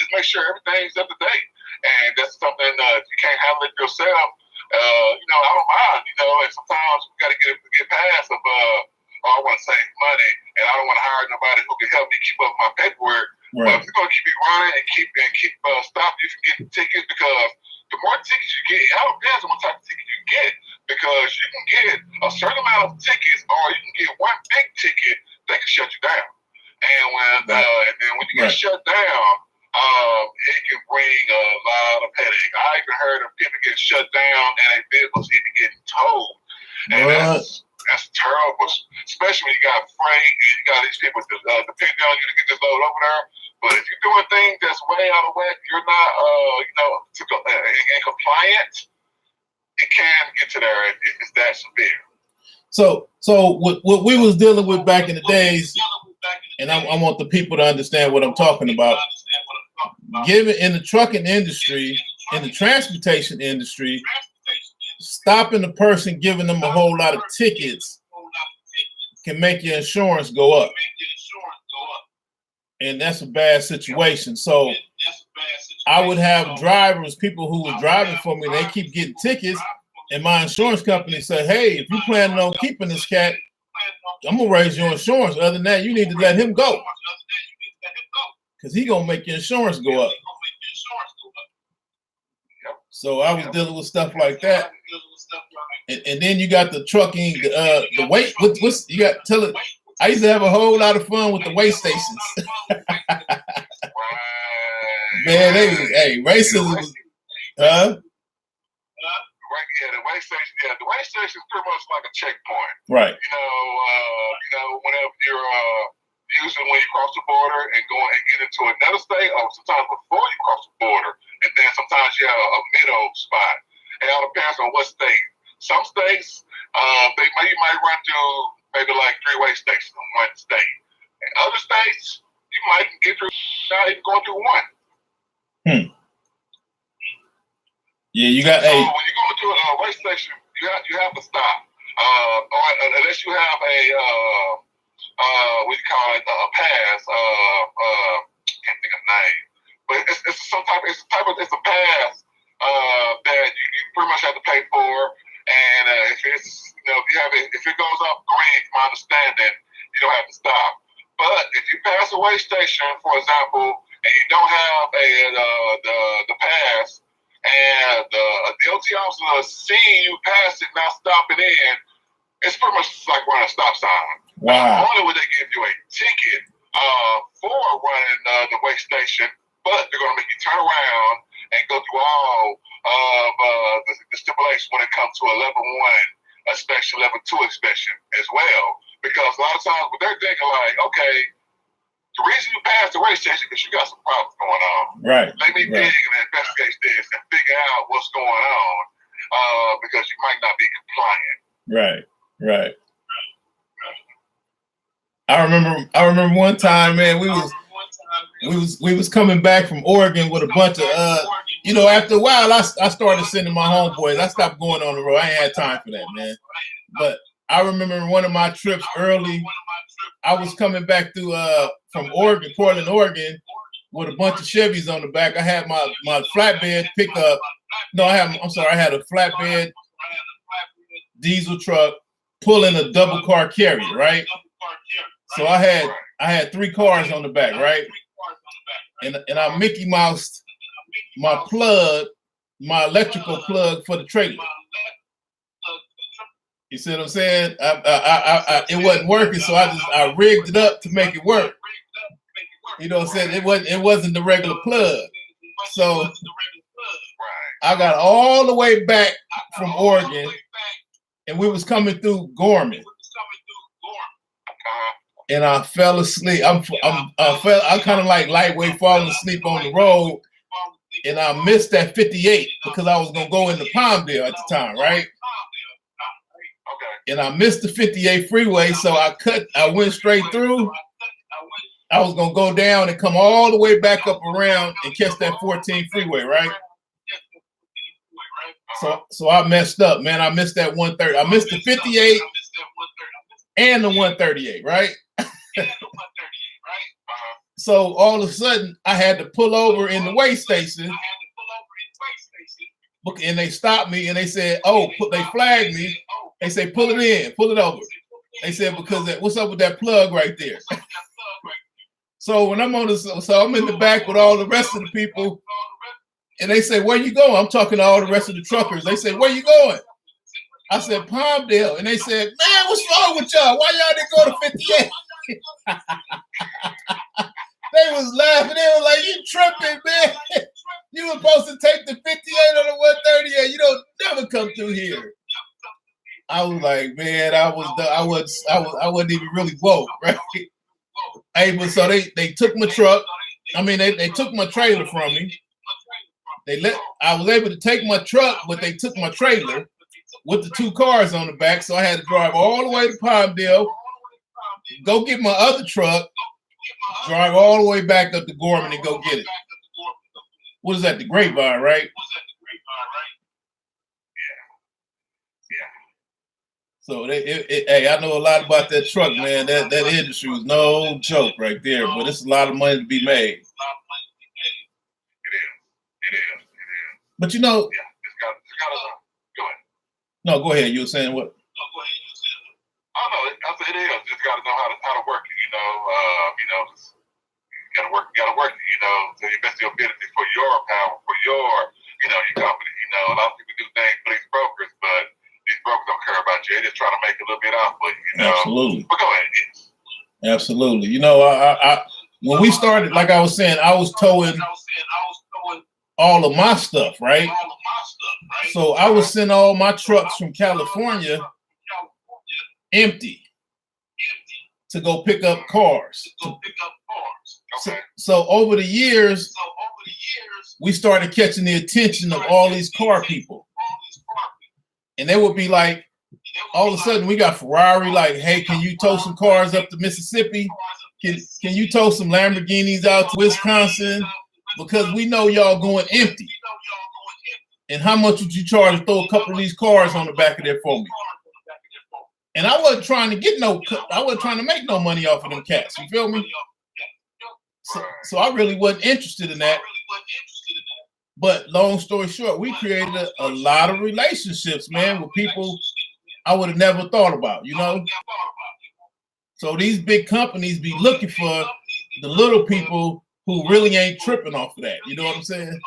Just make sure everything's up to date. And that's something if you can't handle it yourself, I don't mind, and sometimes we got to get past of oh, I want to save money, and I don't want to hire nobody who can help me keep up my paperwork. But if you're gonna keep it running and keep stop you from getting tickets, because the more tickets you get, it all depends on what type of ticket you get, because you can get a certain amount of tickets, or you can get one big ticket that can shut you down. And then when you get shut down, it can bring a lot of headache. I even heard of people getting shut down and their vehicles even getting towed. And that's terrible, especially when you got freight and you got these people depending on you to get this load over there. But if you're doing things that's way out of whack, you're not, compliant, it can get to there. It's that severe. So what we was dealing with back in the days, and I want the people to understand what I'm talking about. Given in the trucking industry, in the transportation industry, stopping the person, giving them a whole lot of tickets can make your insurance go up. And that's a bad situation. So I would have drivers, people who were driving for me, they keep getting tickets, and my insurance company said, hey, if you planning on keeping this cat, I'm gonna raise your insurance. Other than that, you need to let him go, because he gonna make your insurance go up. So I was dealing with stuff like that. And then you got the trucking, the weight. What's you got? Tell it. I used to have a whole lot of fun with the weigh stations. Man, racism was, the weigh station is pretty much like a checkpoint. Right. Whenever you're usually when you cross the border and going and get into another state, or sometimes before you cross the border, and then sometimes you have a middle spot. It all depends on what state. Some states, you might run through maybe like 3 weigh stations in one state. In other states, you might get through not even going through one. Yeah, you got when you go to a weigh station, you have to stop. Unless you have a what do you call it, a pass. Can't think of the name, but it's a pass that you pretty much have to pay for. And if it goes up green, from my understanding, you don't have to stop. But if you pass a weigh station, for example, and you don't have the pass, and the DOT officer seeing you pass it, not stopping in, it's pretty much like running a stop sign. Wow. Not only will they give you a ticket for running the weigh station, but they're going to make you turn around and go through all of the stipulations when it comes to a level 1 inspection, level 2 inspection as well. Because a lot of times they're thinking like, okay, the reason you passed the weigh station is because you got some problems going on. Right. Let me dig and investigate this and figure out what's going on because you might not be compliant. Right. I remember one time, man, we was coming back from Oregon with a bunch of after a while I started sending my homeboys. I stopped going on the road. I ain't had time for that, man. But I remember one of my trips early, I was coming back through from Oregon, Portland, Oregon, with a bunch of Chevys on the back. I had my flatbed pickup. No, I had a flatbed diesel truck pulling a double car carrier, right? So I had 3 cars on the back, right? And I Mickey Moused my electrical plug for the trailer. You see what I'm saying? It wasn't working, so I rigged it up to make it work. You know what I'm saying? It wasn't the regular plug. So I got all the way back from Oregon, and we was coming through Gorman. And I fell asleep. I kind of like lightweight falling asleep on the road, and I missed that 58 because I was gonna go into Palmdale at the time, right? And I missed the 58 freeway, so I went straight through. I was gonna go down and come all the way back up around and catch that 14 freeway, right? So I messed up, man. I missed that 130. I missed the 58 and the 138, right? So all of a sudden, I had to pull over in the weigh station, and they stopped me and they said, "Oh, they flagged me." They say, "Pull it in, pull it over." They said, because what's up with that plug right there? So when I'm on this, so I'm in the back with all the rest of the people, and they say, where you going? I'm talking to all the rest of the truckers. They say, where you going? I said, Palmdale. And they said, man, what's wrong with y'all? Why y'all didn't go to 58? They was laughing. They was like, you tripping, man. You were supposed to take the 58 on the 138. You don't never come through here. I was like, man, I wasn't even really woke, right? Hey, but so they took my truck. I mean, they took my trailer from me. I was able to take my truck, but they took my trailer with the 2 cars on the back. So I had to drive all the way to Palmdale, go get my other truck, drive all the way back up to Gorman and go get it. What is that? The Grapevine, right? So hey, I know a lot about that truck, man. That industry was no joke right there, but it's a lot of money to be made. It is. But you know, Yeah, it's got go ahead. No, go ahead. You were saying what? Oh no, I said it is. Just got to know how to work it. You gotta work it. To your best of your ability for your power, for your company. A lot of people do things for these brokers, but these brokers don't care about you. They just trying to make a little bit off of you. Absolutely. But go ahead. Yes. Absolutely. I when we started, like I was saying, I was towing all of my stuff, right? So I was sending all my trucks from California empty to go pick up cars. Okay. So over the years, we started catching the attention of all these car people. And they would be like, all of a sudden we got Ferrari, like, hey, can you tow some cars up to Mississippi? Can you tow some Lamborghinis out to Wisconsin? Because we know y'all going empty. And how much would you charge to throw a couple of these cars on the back of there for me? And I wasn't trying to make no money off of them cats. You feel me? So I really wasn't interested in that. But long story short, we created a lot of relationships, man, with people I would have never thought about, So these big companies be looking for the little people who really ain't tripping off of that. You know what I'm saying?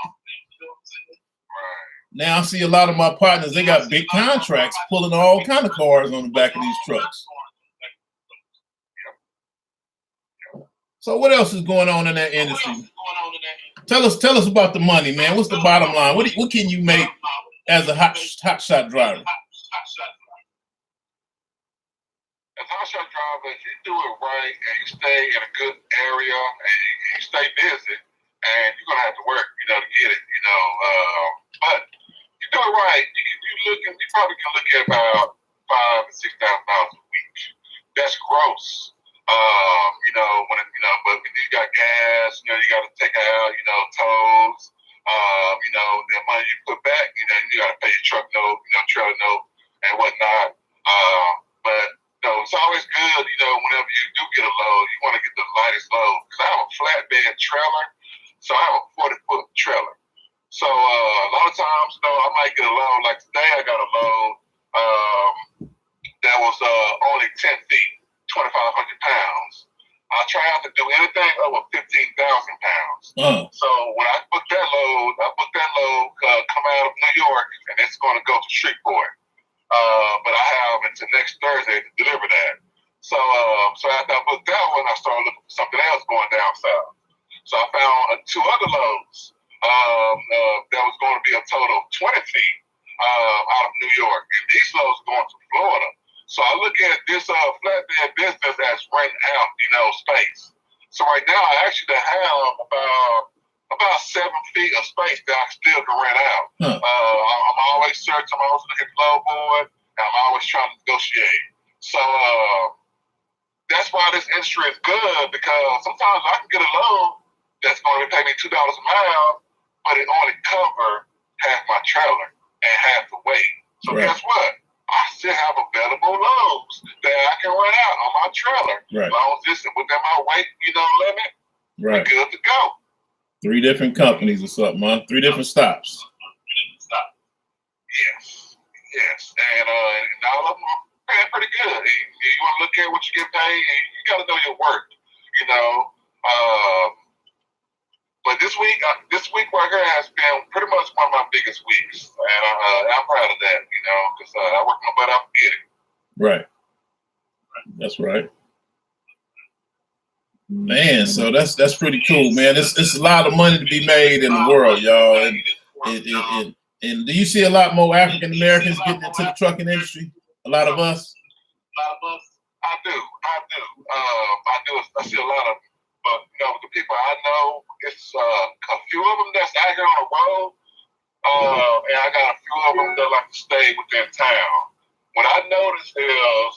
Now I see a lot of my partners, they got big contracts pulling all kind of cars on the back of these trucks. So what else is going on in that industry? Tell us about the money, man. What's the bottom line? What can you make as a hot shot driver? As a hot shot driver, if you do it right and you stay in a good area and you stay busy, and you're gonna have to work, to get it, But you do it right, you probably can look at about $5,000 to $6,000 a week. That's gross. But when you got gas, you got to take out, tolls, the money you put back, you got to pay your truck note, trailer note and whatnot. But it's always good, whenever you do get a load, you want to get the lightest load. Because I have a flatbed trailer, so I have a 40-foot trailer. So a lot of times, I might get a load. Like today, I got a load that was only 10 feet, 2,500 pounds. I try not to do anything over 15,000 pounds. So when I book that load, come out of New York, and it's going to go to Shreveport. But I have until next Thursday to deliver that. So after I booked that one, I started looking for something else going down south. So I found 2 other loads that was going to be a total of 20 feet out of New York. And these loads are going to Florida. So I look at this flatbed business as renting out, space. So right now I actually have about 7 feet of space that I still can rent out. I'm always searching, I'm always looking at the load board, and I'm always trying to negotiate. So that's why this industry is good, because sometimes I can get a load that's going to pay me $2 a mile, but it only cover half my trailer and half the weight. So Guess what? I still have available loads that I can rent out on my trailer. Right. As long as this is within my weight, limit, we're good to go. 3 different companies or something, huh? 3 different stops. Yes. And all of them are paying pretty good. You want to look at what you get paid, and you got to know your worth, you know. But this week right here has been pretty much one of my biggest weeks, and I'm proud of that, you know, because I work my butt off to get it. Right. That's right. Man, so that's pretty cool, man. It's a lot of money to be made in the world, y'all. And do you see a lot more African Americans getting into the trucking industry? A lot of us? I do. I see a lot of, but you know, the people I know, it's a few of them that's out here on the road, and I got a few of them that like to stay within town. What I noticed is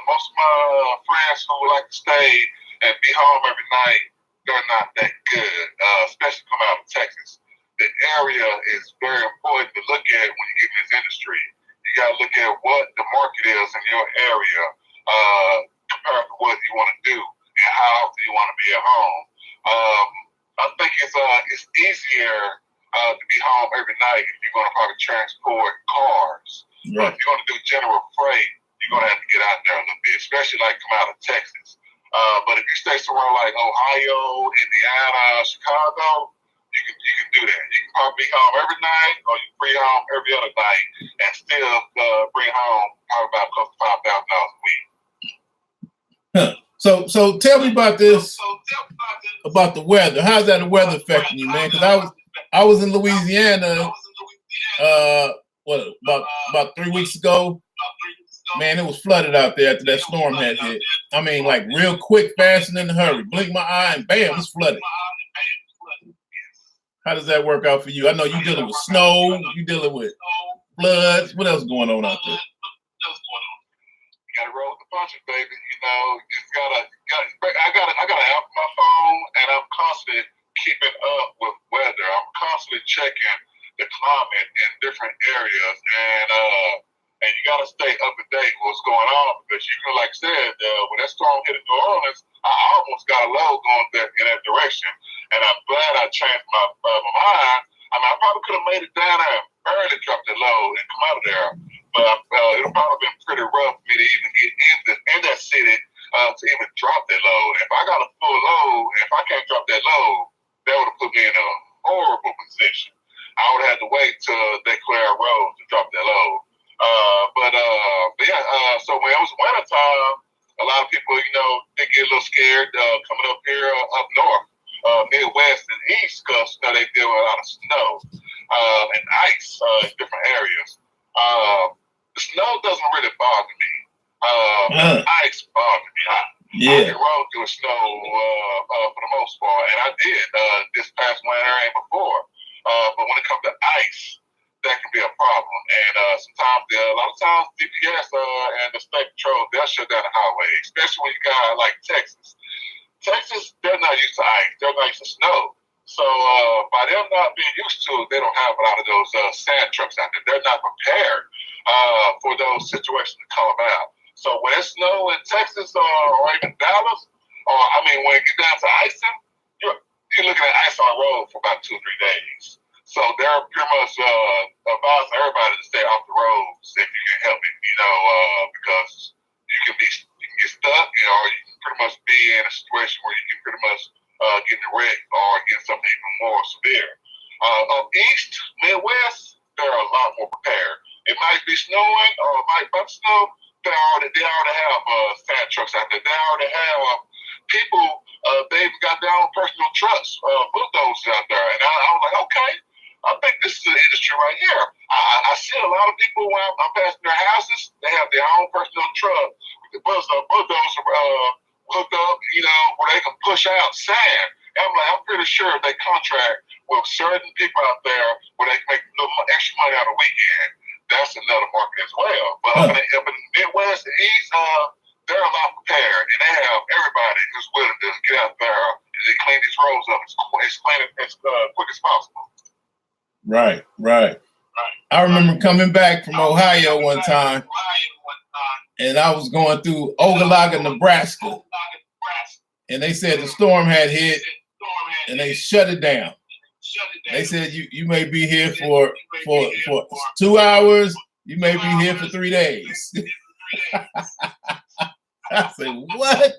most of my friends who like to stay and be home every night, they're not that good, especially coming out of Texas. The area is very important to look at when you get in this industry. You got to look at what the market is in your area compared to what you want to do and how often you want to be at home. I think it's easier to be home every night if you're going to probably transport cars. Right. But if you're going to do general freight, you're going to have to get out there a little bit, especially like come out of Texas. But if you stay somewhere like Ohio, Indiana, Chicago, you can do that. You can probably be home every night, or you can be home every other night, and still bring home probably about close to $5,000 a week. So tell me about this, about the weather. How's that the weather affecting you, man? Because I was in Louisiana, about 3 weeks ago. Man, it was flooded out there after that storm had hit. I mean, like real quick, fast, and in a hurry. Blink my eye and bam, it's flooded. How does that work out for you? I know you're dealing with snow, you're dealing with floods. What else going on out there? You gotta roll with the punches, baby. You know, you I got an app on my phone, and I'm constantly keeping up with weather. I'm constantly checking the climate in different areas, and you got to stay up to date with what's going on, because you can, like I said, when that storm hit New Orleans, I almost got a load going in that direction, and I'm glad I changed my mind. I mean, I probably could have made it down there and barely dropped the load and come out of there, but it'll probably been pretty rough for me to even get in that city to even drop that load. If I got a full load, if I can't drop that load, that would have put me in a horrible position. I would have had to wait till they clear a road to drop that load. So when it was wintertime, a lot of people, you know, they get a little scared coming up here up north, Midwest and East, because you know, they deal with a lot of snow and ice in different areas. The snow doesn't really bother me. Ice bothers me. I can roll through snow for the most part, and I did this past winter and before. But when it comes to ice, that can be a problem. And sometimes, a lot of times, DPS and the state patrol, they'll shut down the highway, especially when you got like Texas. Texas, they're not used to ice. They're not used to snow. So by them not being used to it, they don't have a lot of those sand trucks out there. They're not prepared for those situations to come about. So when it's snow in Texas or even Dallas, or I mean, when it gets down to icing, you're looking at ice on the road for about 2 or 3 days. So they're pretty much advising everybody to stay off the roads if you can help it, you know, because you can get stuck, you know, or you can pretty much be in a situation where you can pretty much get in a wreck or get something even more severe. Up east, Midwest, they're a lot more prepared. It might be snowing or it might not snow. They already have sand trucks out there. They already have people. They've got their own personal trucks, bulldozers out there, and I was like, okay. I think this is an industry right here. I see a lot of people when I'm passing their houses, they have their own personal truck with the bulldozer hooked up, you know, where they can push out sand. And I'm like, I'm pretty sure they contract with certain people out there where they can make a little extra money on the weekend. That's another market as well. But up in the Midwest and East, they're a lot prepared, and they have everybody who's willing to get out there and clean these roads up as quick as possible. Right. I remember coming back from Ohio one time, and I was going through Ogallala, Nebraska, and they said the storm had hit, and they shut it down. They said you may be here for 2 hours, you may be here for 3 days. I said, what?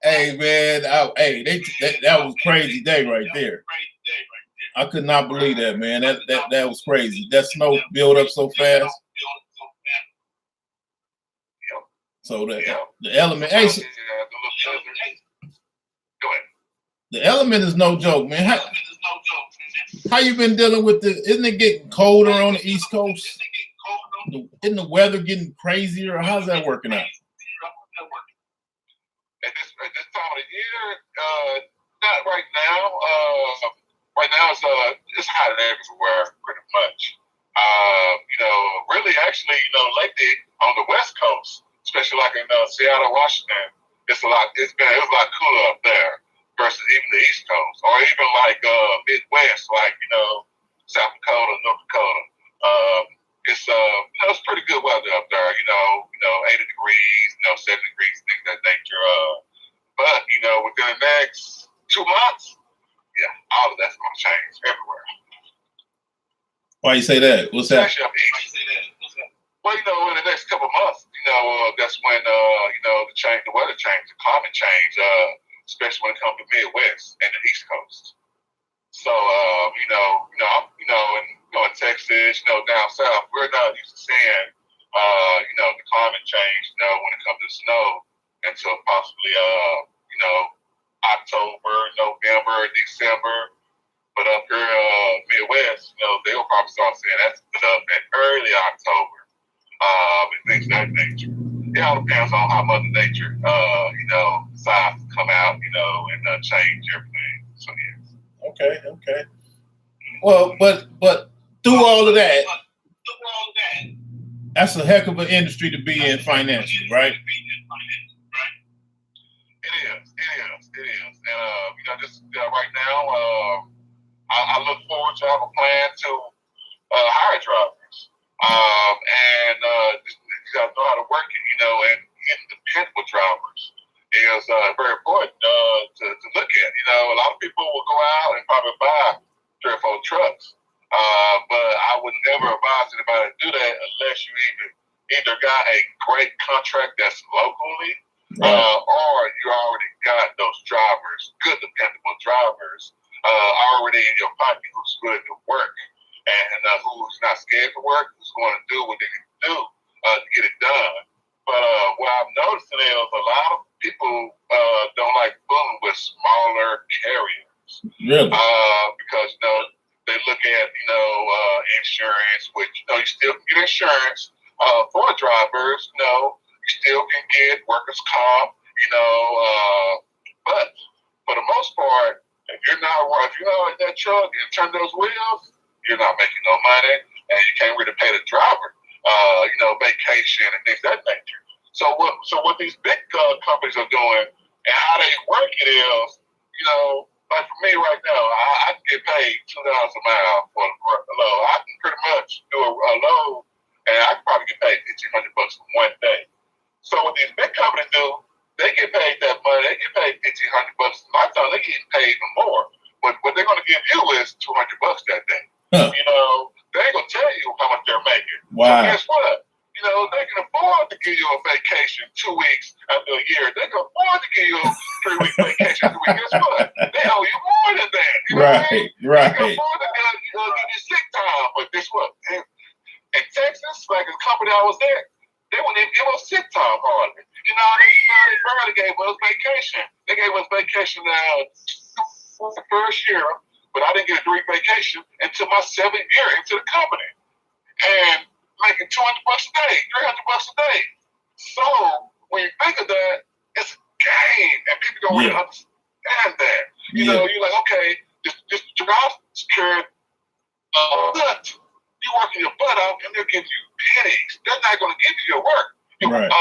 Hey, man. That was crazy day right there. I could not believe that, man. That was crazy. That snow built up so fast. So the element, hey, the element is no joke, man. How you been dealing with isn't it getting colder on the East Coast? Isn't the weather getting crazier? Or how's that working out? At this time of the year, not right now. Right now it's hot everywhere, pretty much. Really, actually, lately on the West Coast, especially like in Seattle, Washington, it was a lot cooler up there versus even the East Coast, or even like Midwest, like South Dakota, North Dakota. It's pretty good weather up there. 80 degrees, 70 degrees, things of that nature. But within the next 2 months, yeah, all of that's going to change everywhere. Why you say that? What's that? Well, in the next couple of months, that's when the weather change, the climate change, especially when it comes to Midwest and the East Coast. So, in Texas, down south, we're not used to seeing, the climate change, when it comes to snow until possibly, October, November, December. But up here, Midwest, they'll probably start seeing that up in early October, and things of that nature. It all depends on how Mother Nature, decides to come out, and change everything. So, yeah. Okay. Well, but through all of that, that's a heck of an industry to be in financially, right? It is. And, just right now, I look forward to have a plan to hire drivers. You got to know how to work it, and independent drivers is very important to look at. A lot of people will go out and probably buy 3 or 4 trucks. But I would never advise anybody to do that unless you either got a great contract that's locally, or you already got those drivers, good dependable drivers, already in your pocket who's good to work and who's not scared to work, who's going to do what they can do to get it done. But what I'm noticing is a lot of people don't like fooling with smaller carriers. Really? Because they look at insurance, which you still can get insurance for drivers. You still can get workers' comp. But for the most part, if you're not in that truck and turn those wheels, you're not making no money, and you can't really pay the driver, vacation and things of that nature. So what these big companies are doing and how they work it is, like for me right now, I can get paid $2 a mile for a load. I can pretty much do a load, and I can probably get paid $1,500 for one day. So what these big companies do, they get paid that money. They get paid $1,500. My time they get paid even more. But what they're going to give you is $200 that day. Huh. They ain't gonna tell you how much they're making. Wow. So guess what? They can afford to give you a vacation 2 weeks after a year. They can afford to give you a 3-week vacation 2 weeks. Guess what? They owe you more than that. Right. They can afford to give you sick time. But guess what? In Texas, like the company I was at, they wouldn't even give us sick time hardly. They barely gave us vacation. They gave us vacation the first year, but I didn't get a 3-week vacation until my 7th year into the company. And making $200 a day, $300 a day. So when you think of that, it's a game, and people don't really understand that. You're like, okay, this job security, but you working your butt out, and they'll give you pennies. They're not going to give you your work. But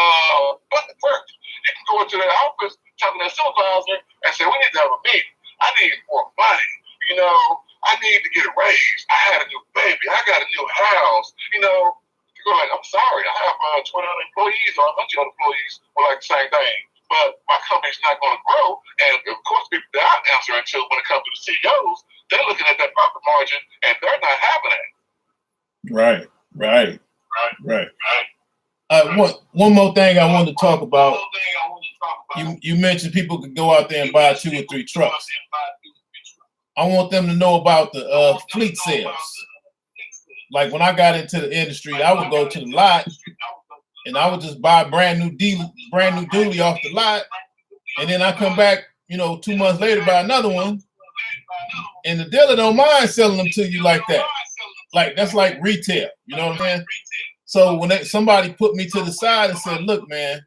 work. You can go into their office, talk to their supervisor, and say, we need to have a meeting. I need more money. I need to get a raise. I had a new baby. I got a new house. You're like, I'm sorry. I have 20 other employees or 100 other employees who like the same thing. But my company's not going to grow. And, of course, people that I'm answering to when it comes to the CEOs, they're looking at that profit margin, and they're not having it. Right. One more thing I wanted to talk about. You mentioned people could go out there and buy 2 or 3 trucks. I want them to know about the fleet sales. Like when I got into the industry, I would go to the lot and I would just buy brand new dually off the lot, and then I come back, 2 months later, buy another one, and the dealer don't mind selling them to you like that. Like that's like retail, you know what I'm saying? So when somebody put me to the side and said, "Look, man,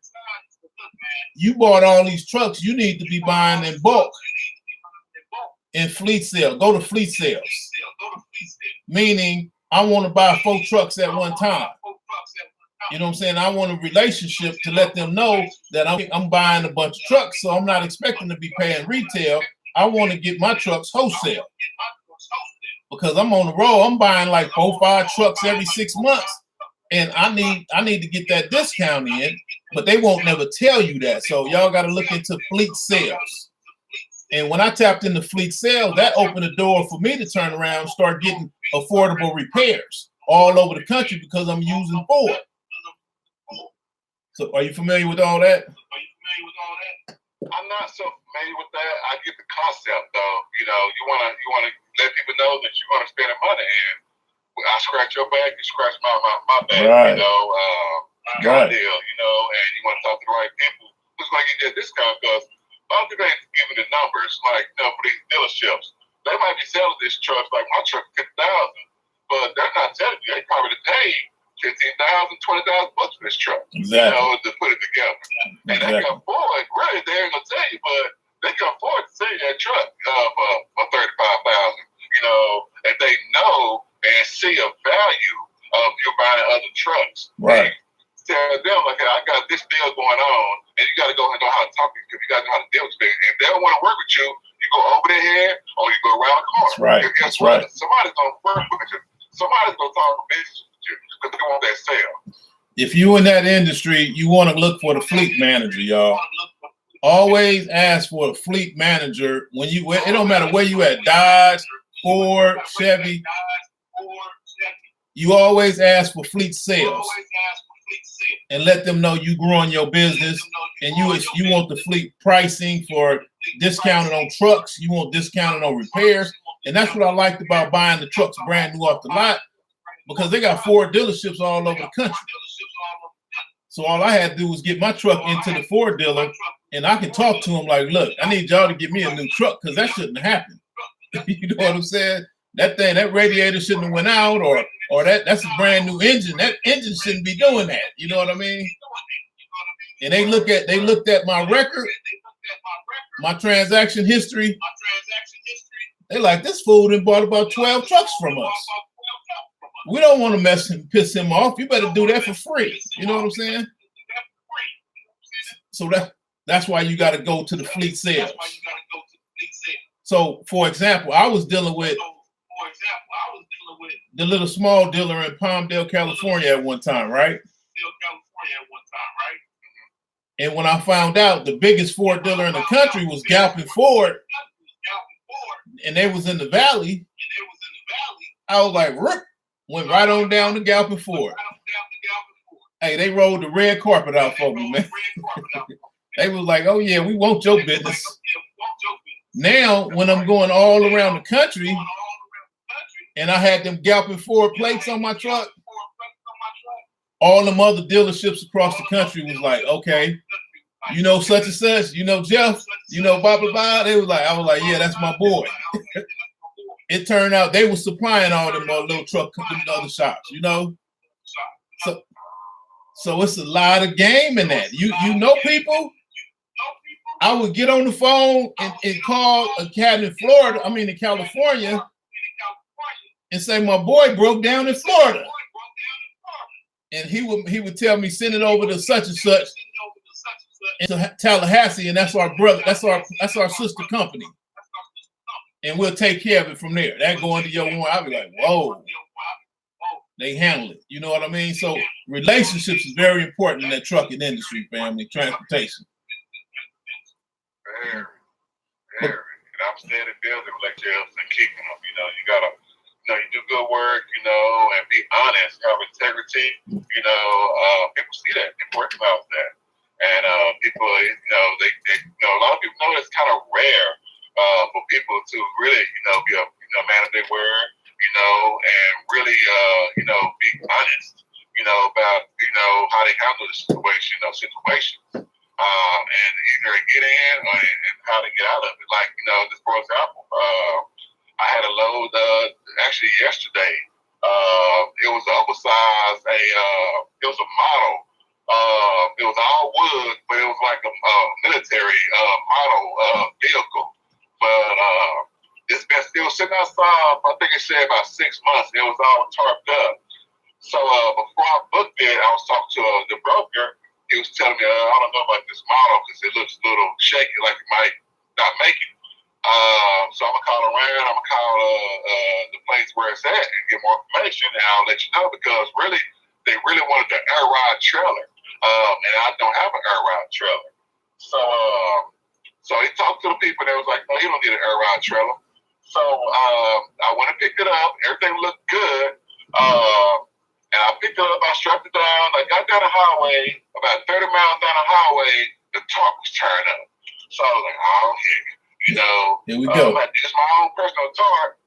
you bought all these trucks, you need to be buying in bulk in fleet sale. Go to fleet sales." Meaning, I want to buy 4 trucks at one time. You know what I'm saying? I want a relationship to let them know that I'm buying a bunch of trucks, so I'm not expecting to be paying retail. I want to get my trucks wholesale because I'm on the road. I'm buying like 4 or 5 trucks every 6 months, and I need to get that discount in, but they won't never tell you that. So y'all got to look into fleet sales. And when I tapped into fleet sales, that opened the door for me to turn around and start getting affordable repairs all over the country because I'm using Ford. So are you familiar with all that? I'm not so familiar with that. I get the concept though. You wanna let people know that you're gonna spend money, and I scratch your back, you scratch my back. Right. Right. Deal. And you want to talk to the right people. Looks like you get a discount because a lot of people ain't giving the numbers. Like for these dealerships, they might be selling these trucks like my truck $50,000, but they're not telling you they probably paid $15,000, $20,000 for this truck. Exactly. To put it together. And they can afford, really, they ain't gonna tell you, but they can afford to sell that truck for $35,000. And they know and see a value of you buying other trucks. Right. Tell them, like, I got this deal going on, and you got to go and know how to talk to them. You got to know how to deal with them. If they don't want to work with you, you go over their head or you go around the corner. That's right. Guess what? Somebody's going to work with you. Somebody's going to talk business with you because they want that sale. If you in that industry, you want to look for the fleet manager, y'all. Always ask for a fleet manager it don't matter where you at, Dodge, Ford, Chevy. You always ask for fleet sales and let them know you growing your business and you want the fleet pricing for discounted on trucks. You want discounted on repairs. And that's what I liked about buying the trucks brand new off the lot, because they got Ford dealerships all over the country. So all I had to do was get my truck into the Ford dealer, and I can talk to them like, "Look, I need y'all to give me a new truck because that shouldn't have happened." You know what I'm saying? That radiator shouldn't have went out, or that's a brand new engine. That engine shouldn't be doing that. You know what I mean? And they looked at my record, my transaction history. They like, "This fool done bought about 12 trucks from us. We don't want to piss him off. You better do that for free." You know what I'm saying? So that's why you got to go to the fleet sales. So, for example, I was dealing with the little small dealer in Palmdale, California at one time, right? And when I found out the biggest Ford dealer in the country was Galpin Ford, and they was in the valley, I was like, "Rip." Went right on down to Galpin Ford. Hey, they rolled the red carpet out for me, man. They was like, "Oh yeah, we want your business." Now, when I'm going all around the country and I had them Galpin Ford plates on my truck, all them other dealerships across the country was like, "Okay, such and such, Jeff, blah, blah, blah." I was like, "Yeah, that's my boy." It turned out they were supplying all them little truck companies, other shops, So it's a lot of game in that. You know people. I would get on the phone and call a cat in California, and say my boy broke down in Florida, and he would tell me, "Send it over to such and such into Tallahassee, and that's our brother, that's our sister company, and we'll take care of it from there." That go into your one. I'll be like, "Whoa." They handle it. You know what I mean? So relationships is very important in that trucking industry, family, transportation. Very. And I'm staying in building relationships and keeping them. You gotta you do good work, and be honest, have integrity, people see that, people recognize that. And people, a lot of people know it's kind of rare for people to really, be a man of their word, and really, be honest, about, how they handle the situations, and either get in and how to get out of it. Like, just for example, I had a load actually yesterday. It was oversized. It was a model. It was all wood, but it was like a military model vehicle. But it was sitting outside. I think it said about 6 months. It was all tarped up. So before I booked it, I was talking to the broker. He was telling me, I don't know about this model because it looks a little shaky, like it might not make it. So I'm gonna call around. I'm gonna call the place where it's at and get more information, and I'll let you know, because really, they really wanted the air ride trailer, and I don't have an air ride trailer. So he talked to the people, and they was like, "No, you don't need an air ride trailer." So I went and picked it up. Everything looked good. And I picked it up, I strapped it down, I got down the highway, about 30 miles down the highway, the tarp was turned up. So I was like, oh, heck, here we go. I used my own personal tarp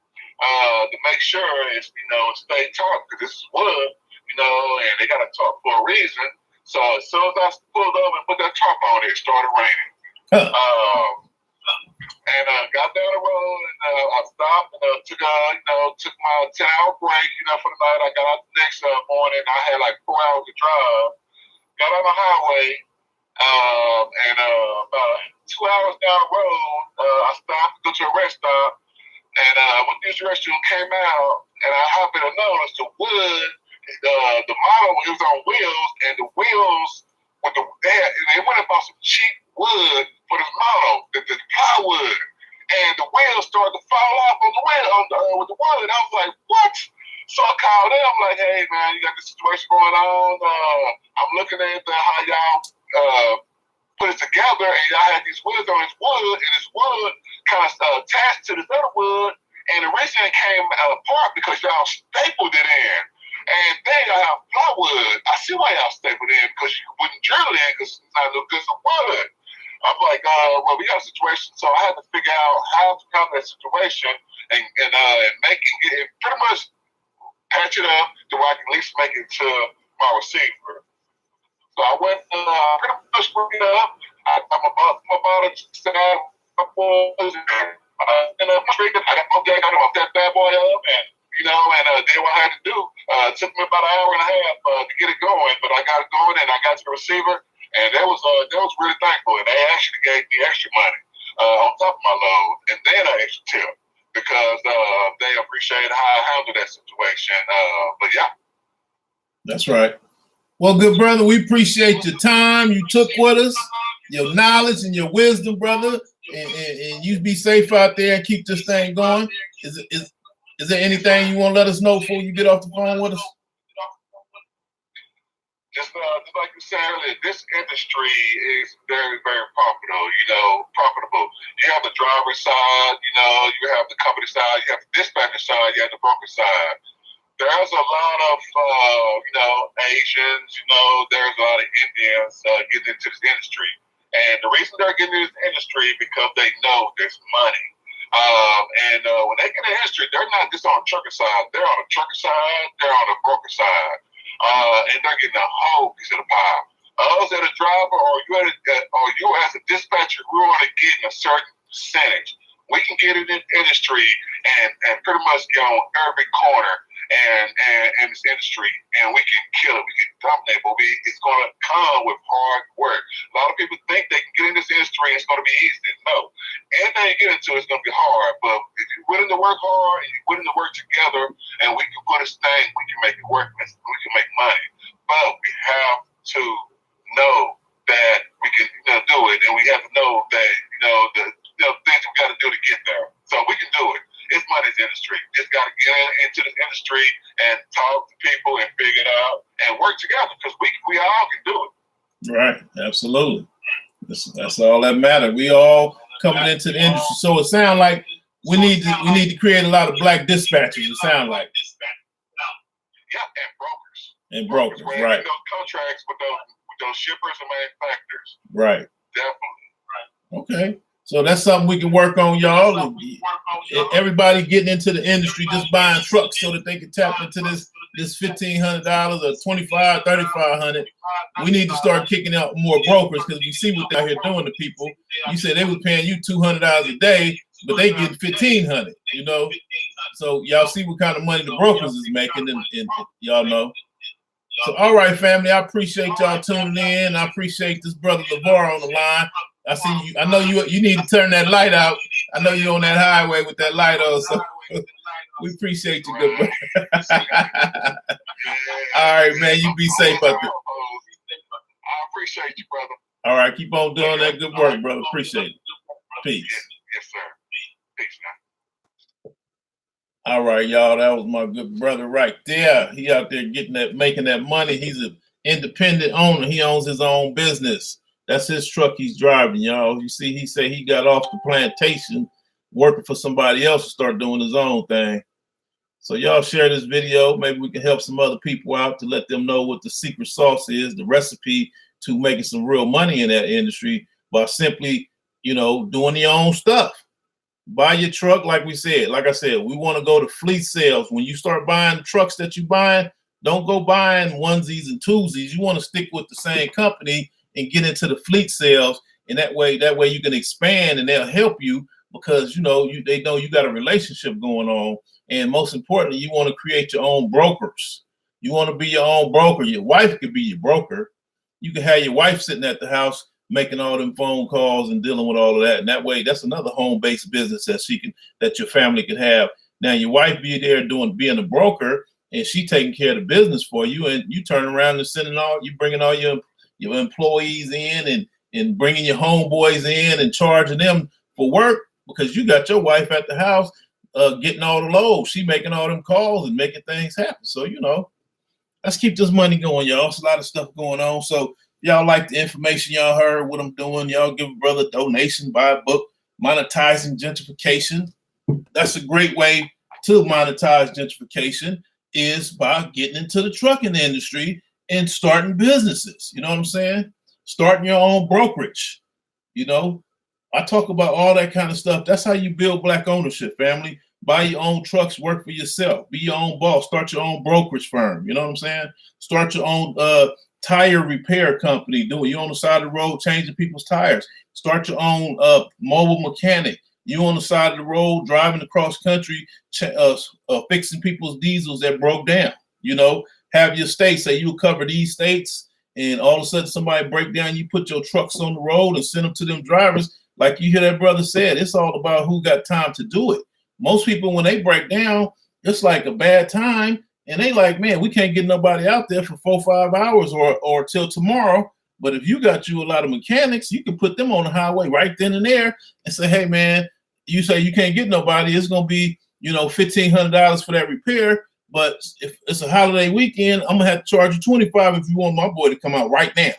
to make sure it's, stay tarp, because this is wood, and they got a tarp for a reason. So as soon as I pulled up and put that tarp on, it started raining. And got down the road, and I stopped and took my 10-hour break, for the night. I got out the next morning. I had like 4 hours to drive. Got on the highway, and about 2 hours down the road, I stopped to go to a rest stop. And when this restroom came out, and I happened to notice the wood, the model was on wheels, and the wheels they went and bought some cheap wood for this model, the plywood, and the wheels started to fall off on the wheel with the wood. I was like, what? So I called them, like, hey man, you got this situation going on. I'm looking at how y'all put it together, and y'all had these woods on this wood, and this wood kind of attached to this other wood, and the reason it came apart because y'all stapled it in. And then y'all have plywood. I see why y'all stapled in, because you wouldn't drill it in because it's not no good for wood. I'm like, well, we got a situation, so I had to figure out how to handle that situation and make it pretty much patch it up to where I can at least make it to my receiver. So I went pretty much bring it up. I'm about to set out my boys and I got that bad boy up and did what I had to do. It took me about an hour and a half to get it going, but I got it going and I got to the receiver. And that was really thankful. And they actually gave me extra money on top of my load, and then an extra tip because they appreciated how I handled that situation. But yeah, that's right. Well, good brother, we appreciate your time you took with us, your knowledge and your wisdom, brother. And you be safe out there and keep this thing going. Is there anything you want to let us know before you get off the phone with us? Just like you said earlier, this industry is very, very profitable. You have the driver's side, you have the company side, you have the dispatcher side, you have the broker side. There's a lot of, Asians, there's a lot of Indians getting into this industry. And the reason they're getting into this industry because they know there's money. When they get in the industry, they're not just on the trucker side. They're on the trucker side, they're on the broker side. And they're getting a whole piece of the pie. Us as a driver or you as a dispatcher, we're only getting a certain percentage. We can get in the industry and pretty much get on every corner and this industry, and we can kill it. We can dominate, but it's going to come with hard work. A lot of people think they can get in this industry and it's going to be easy. No, anything you get into is going to be hard, but if you're willing to work hard and you're willing to work together, and we can put this thing, we can make it work, we can make money. But we have to know that we can do it, and we have to know that the things we got to do to get there. So we can do it. It's money's industry. Just got to get into this industry and talk to people and figure it out and work together because we all can do it. Right. Absolutely. That's all that matters. We all coming into the industry. So it sounds like we need to create a lot of black dispatchers. It sound like. Yeah, and brokers, right? Those contracts with those shippers and manufacturers. Right. Definitely. Okay. So that's something we can work on, y'all. Everybody getting into the industry, just buying trucks so that they can tap into this $1,500 or $2,500, $3,500. We need to start kicking out more brokers because we see what they're out here doing to people. You said they were paying you $200 a day, but they get $1,500. You know, so y'all see what kind of money the brokers is making, and y'all know. So all right, family, I appreciate y'all tuning in. I appreciate this brother LeVar on the line. I see you. I know you need to turn that light out. I know you're on that highway with that light on, so we appreciate you, good brother. All right, man. You be safe out there. I appreciate you, brother. All right, keep on doing that good work, brother. Appreciate it. Peace. Yes, sir. Peace now. All right, y'all. That was my good brother right there. He out there making that money. He's an independent owner. He owns his own business. That's his truck he's driving, y'all. You see, he said he got off the plantation working for somebody else to start doing his own thing. So y'all share this video. Maybe we can help some other people out to let them know what the secret sauce is, the recipe to making some real money in that industry by simply, doing your own stuff. Buy your truck, like I said, we want to go to fleet sales. When you start buying the trucks that you're buying, don't go buying onesies and twosies. You want to stick with the same company and get into the fleet sales, and that way you can expand and they'll help you because they know you got a relationship going on. And most importantly, you want to create your own brokers. You want to be your own broker. Your wife could be your broker. You can have your wife sitting at the house making all them phone calls and dealing with all of that. And that way, that's another home-based business that your family can have. Now your wife be there being a broker, and she taking care of the business for you, and you turn around and bringing all your employees in and bringing your homeboys in and charging them for work because you got your wife at the house getting all the loads. She making all them calls and making things happen. So, let's keep this money going, y'all. It's a lot of stuff going on. So y'all like the information y'all heard, what I'm doing, y'all give a brother a donation, buy a book, Monetizing Gentrification. That's a great way to monetize gentrification is by getting into the trucking industry and starting businesses. You know what I'm saying? Starting your own brokerage. I talk about all that kind of stuff. That's how you build black ownership, family. Buy your own trucks, work for yourself, be your own boss, start your own brokerage firm. You know what I'm saying? Start your own tire repair company. You on the side of the road changing people's tires. Start your own mobile mechanic. You on the side of the road driving across country, fixing people's diesels that broke down. Have your state say you'll cover these states, and all of a sudden somebody break down, you put your trucks on the road and send them to them drivers. Like you hear that brother said, it's all about who got time to do it. Most people, when they break down, it's like a bad time, and they like, man, we can't get nobody out there for 4 or 5 hours or till tomorrow. But if you got a lot of mechanics, you can put them on the highway right then and there and say, hey, man, you say you can't get nobody, it's going to be, $1,500 for that repair. But if it's a holiday weekend, I'm going to have to charge you $25 if you want my boy to come out right now.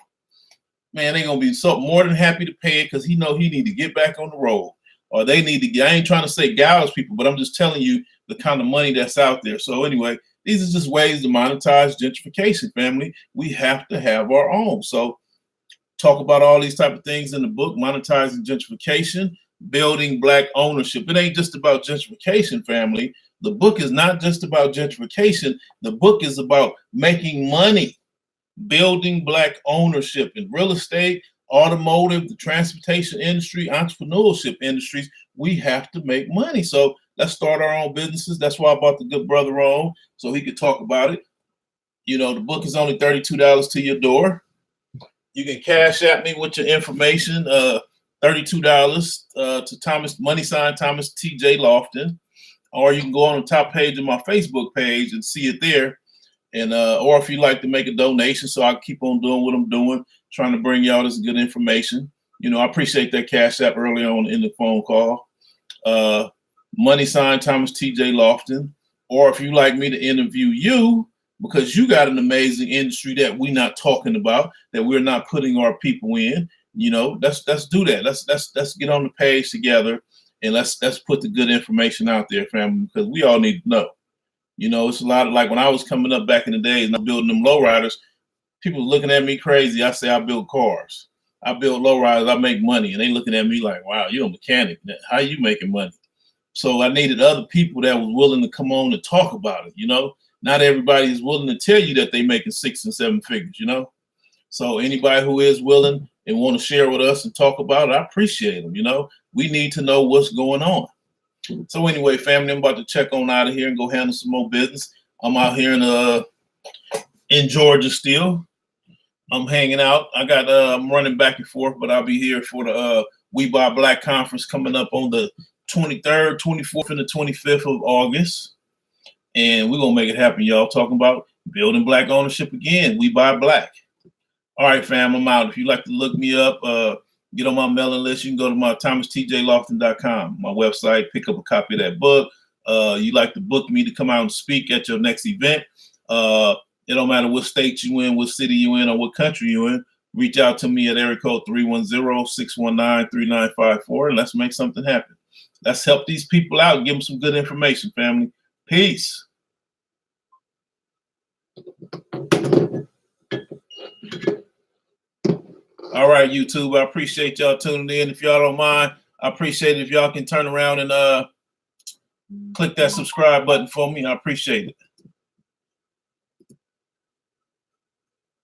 Man, they're going to be more than happy to pay it because he need to get back on the road. Or they need to get, I ain't trying to say gouge people, but I'm just telling you the kind of money that's out there. So anyway, these are just ways to monetize gentrification, family. We have to have our own. So talk about all these type of things in the book, Monetizing Gentrification, Building Black Ownership. It ain't just about gentrification, family. The book is not just about gentrification. The book is about making money, building Black ownership in real estate, automotive, the transportation industry, entrepreneurship industries. We have to make money. So let's start our own businesses. That's why I brought the good brother on so he could talk about it. The book is only $32 to your door. You can cash at me with your information, $32 to Thomas, Thomas T.J. Lofton. Or you can go on the top page of my Facebook page and see it there. And or if you'd like to make a donation so I can keep on doing what I'm doing, trying to bring y'all this good information. I appreciate that cash app early on in the phone call. Thomas T.J. Lofton. Or if you'd like me to interview you because you got an amazing industry that we're not talking about, that we're not putting our people in, let's do that. Let's get on the page together and let's put the good information out there, family, because we all need to know. You know, it's a lot of, like when I was coming up back in the days and I'm building them lowriders, people looking at me crazy. I say I build cars. I build lowriders. I make money, and they looking at me like, "Wow, you're a mechanic. How you making money?" So I needed other people that was willing to come on and talk about it. You know, not everybody is willing to tell you that they making 6 and 7 figures. You know, so anybody who is willing and want to share with us and talk about it, I appreciate them. You know, we need to know what's going on. So anyway, family, I'm about to check on out of here and go handle some more business. I'm out here in Georgia still. I'm hanging out. I'm running back and forth, but I'll be here for the We Buy Black conference coming up on the 23rd, 24th, and the 25th of August. And we're going to make it happen, y'all. Talking about building Black ownership again. We Buy Black. All right, fam, I'm out. If you'd like to look me up, get on my mailing list, you can go to my ThomasTJLofton.com, my website, pick up a copy of that book. You'd like to book me to come out and speak at your next event. It don't matter what state you in, what city you in, or what country you in. Reach out to me at area code 310-619-3954, and let's make something happen. Let's help these people out and give them some good information, family. Peace. All right, YouTube, I appreciate y'all tuning in. If y'all don't mind, I appreciate it if y'all can turn around and click that subscribe button for me. I appreciate it.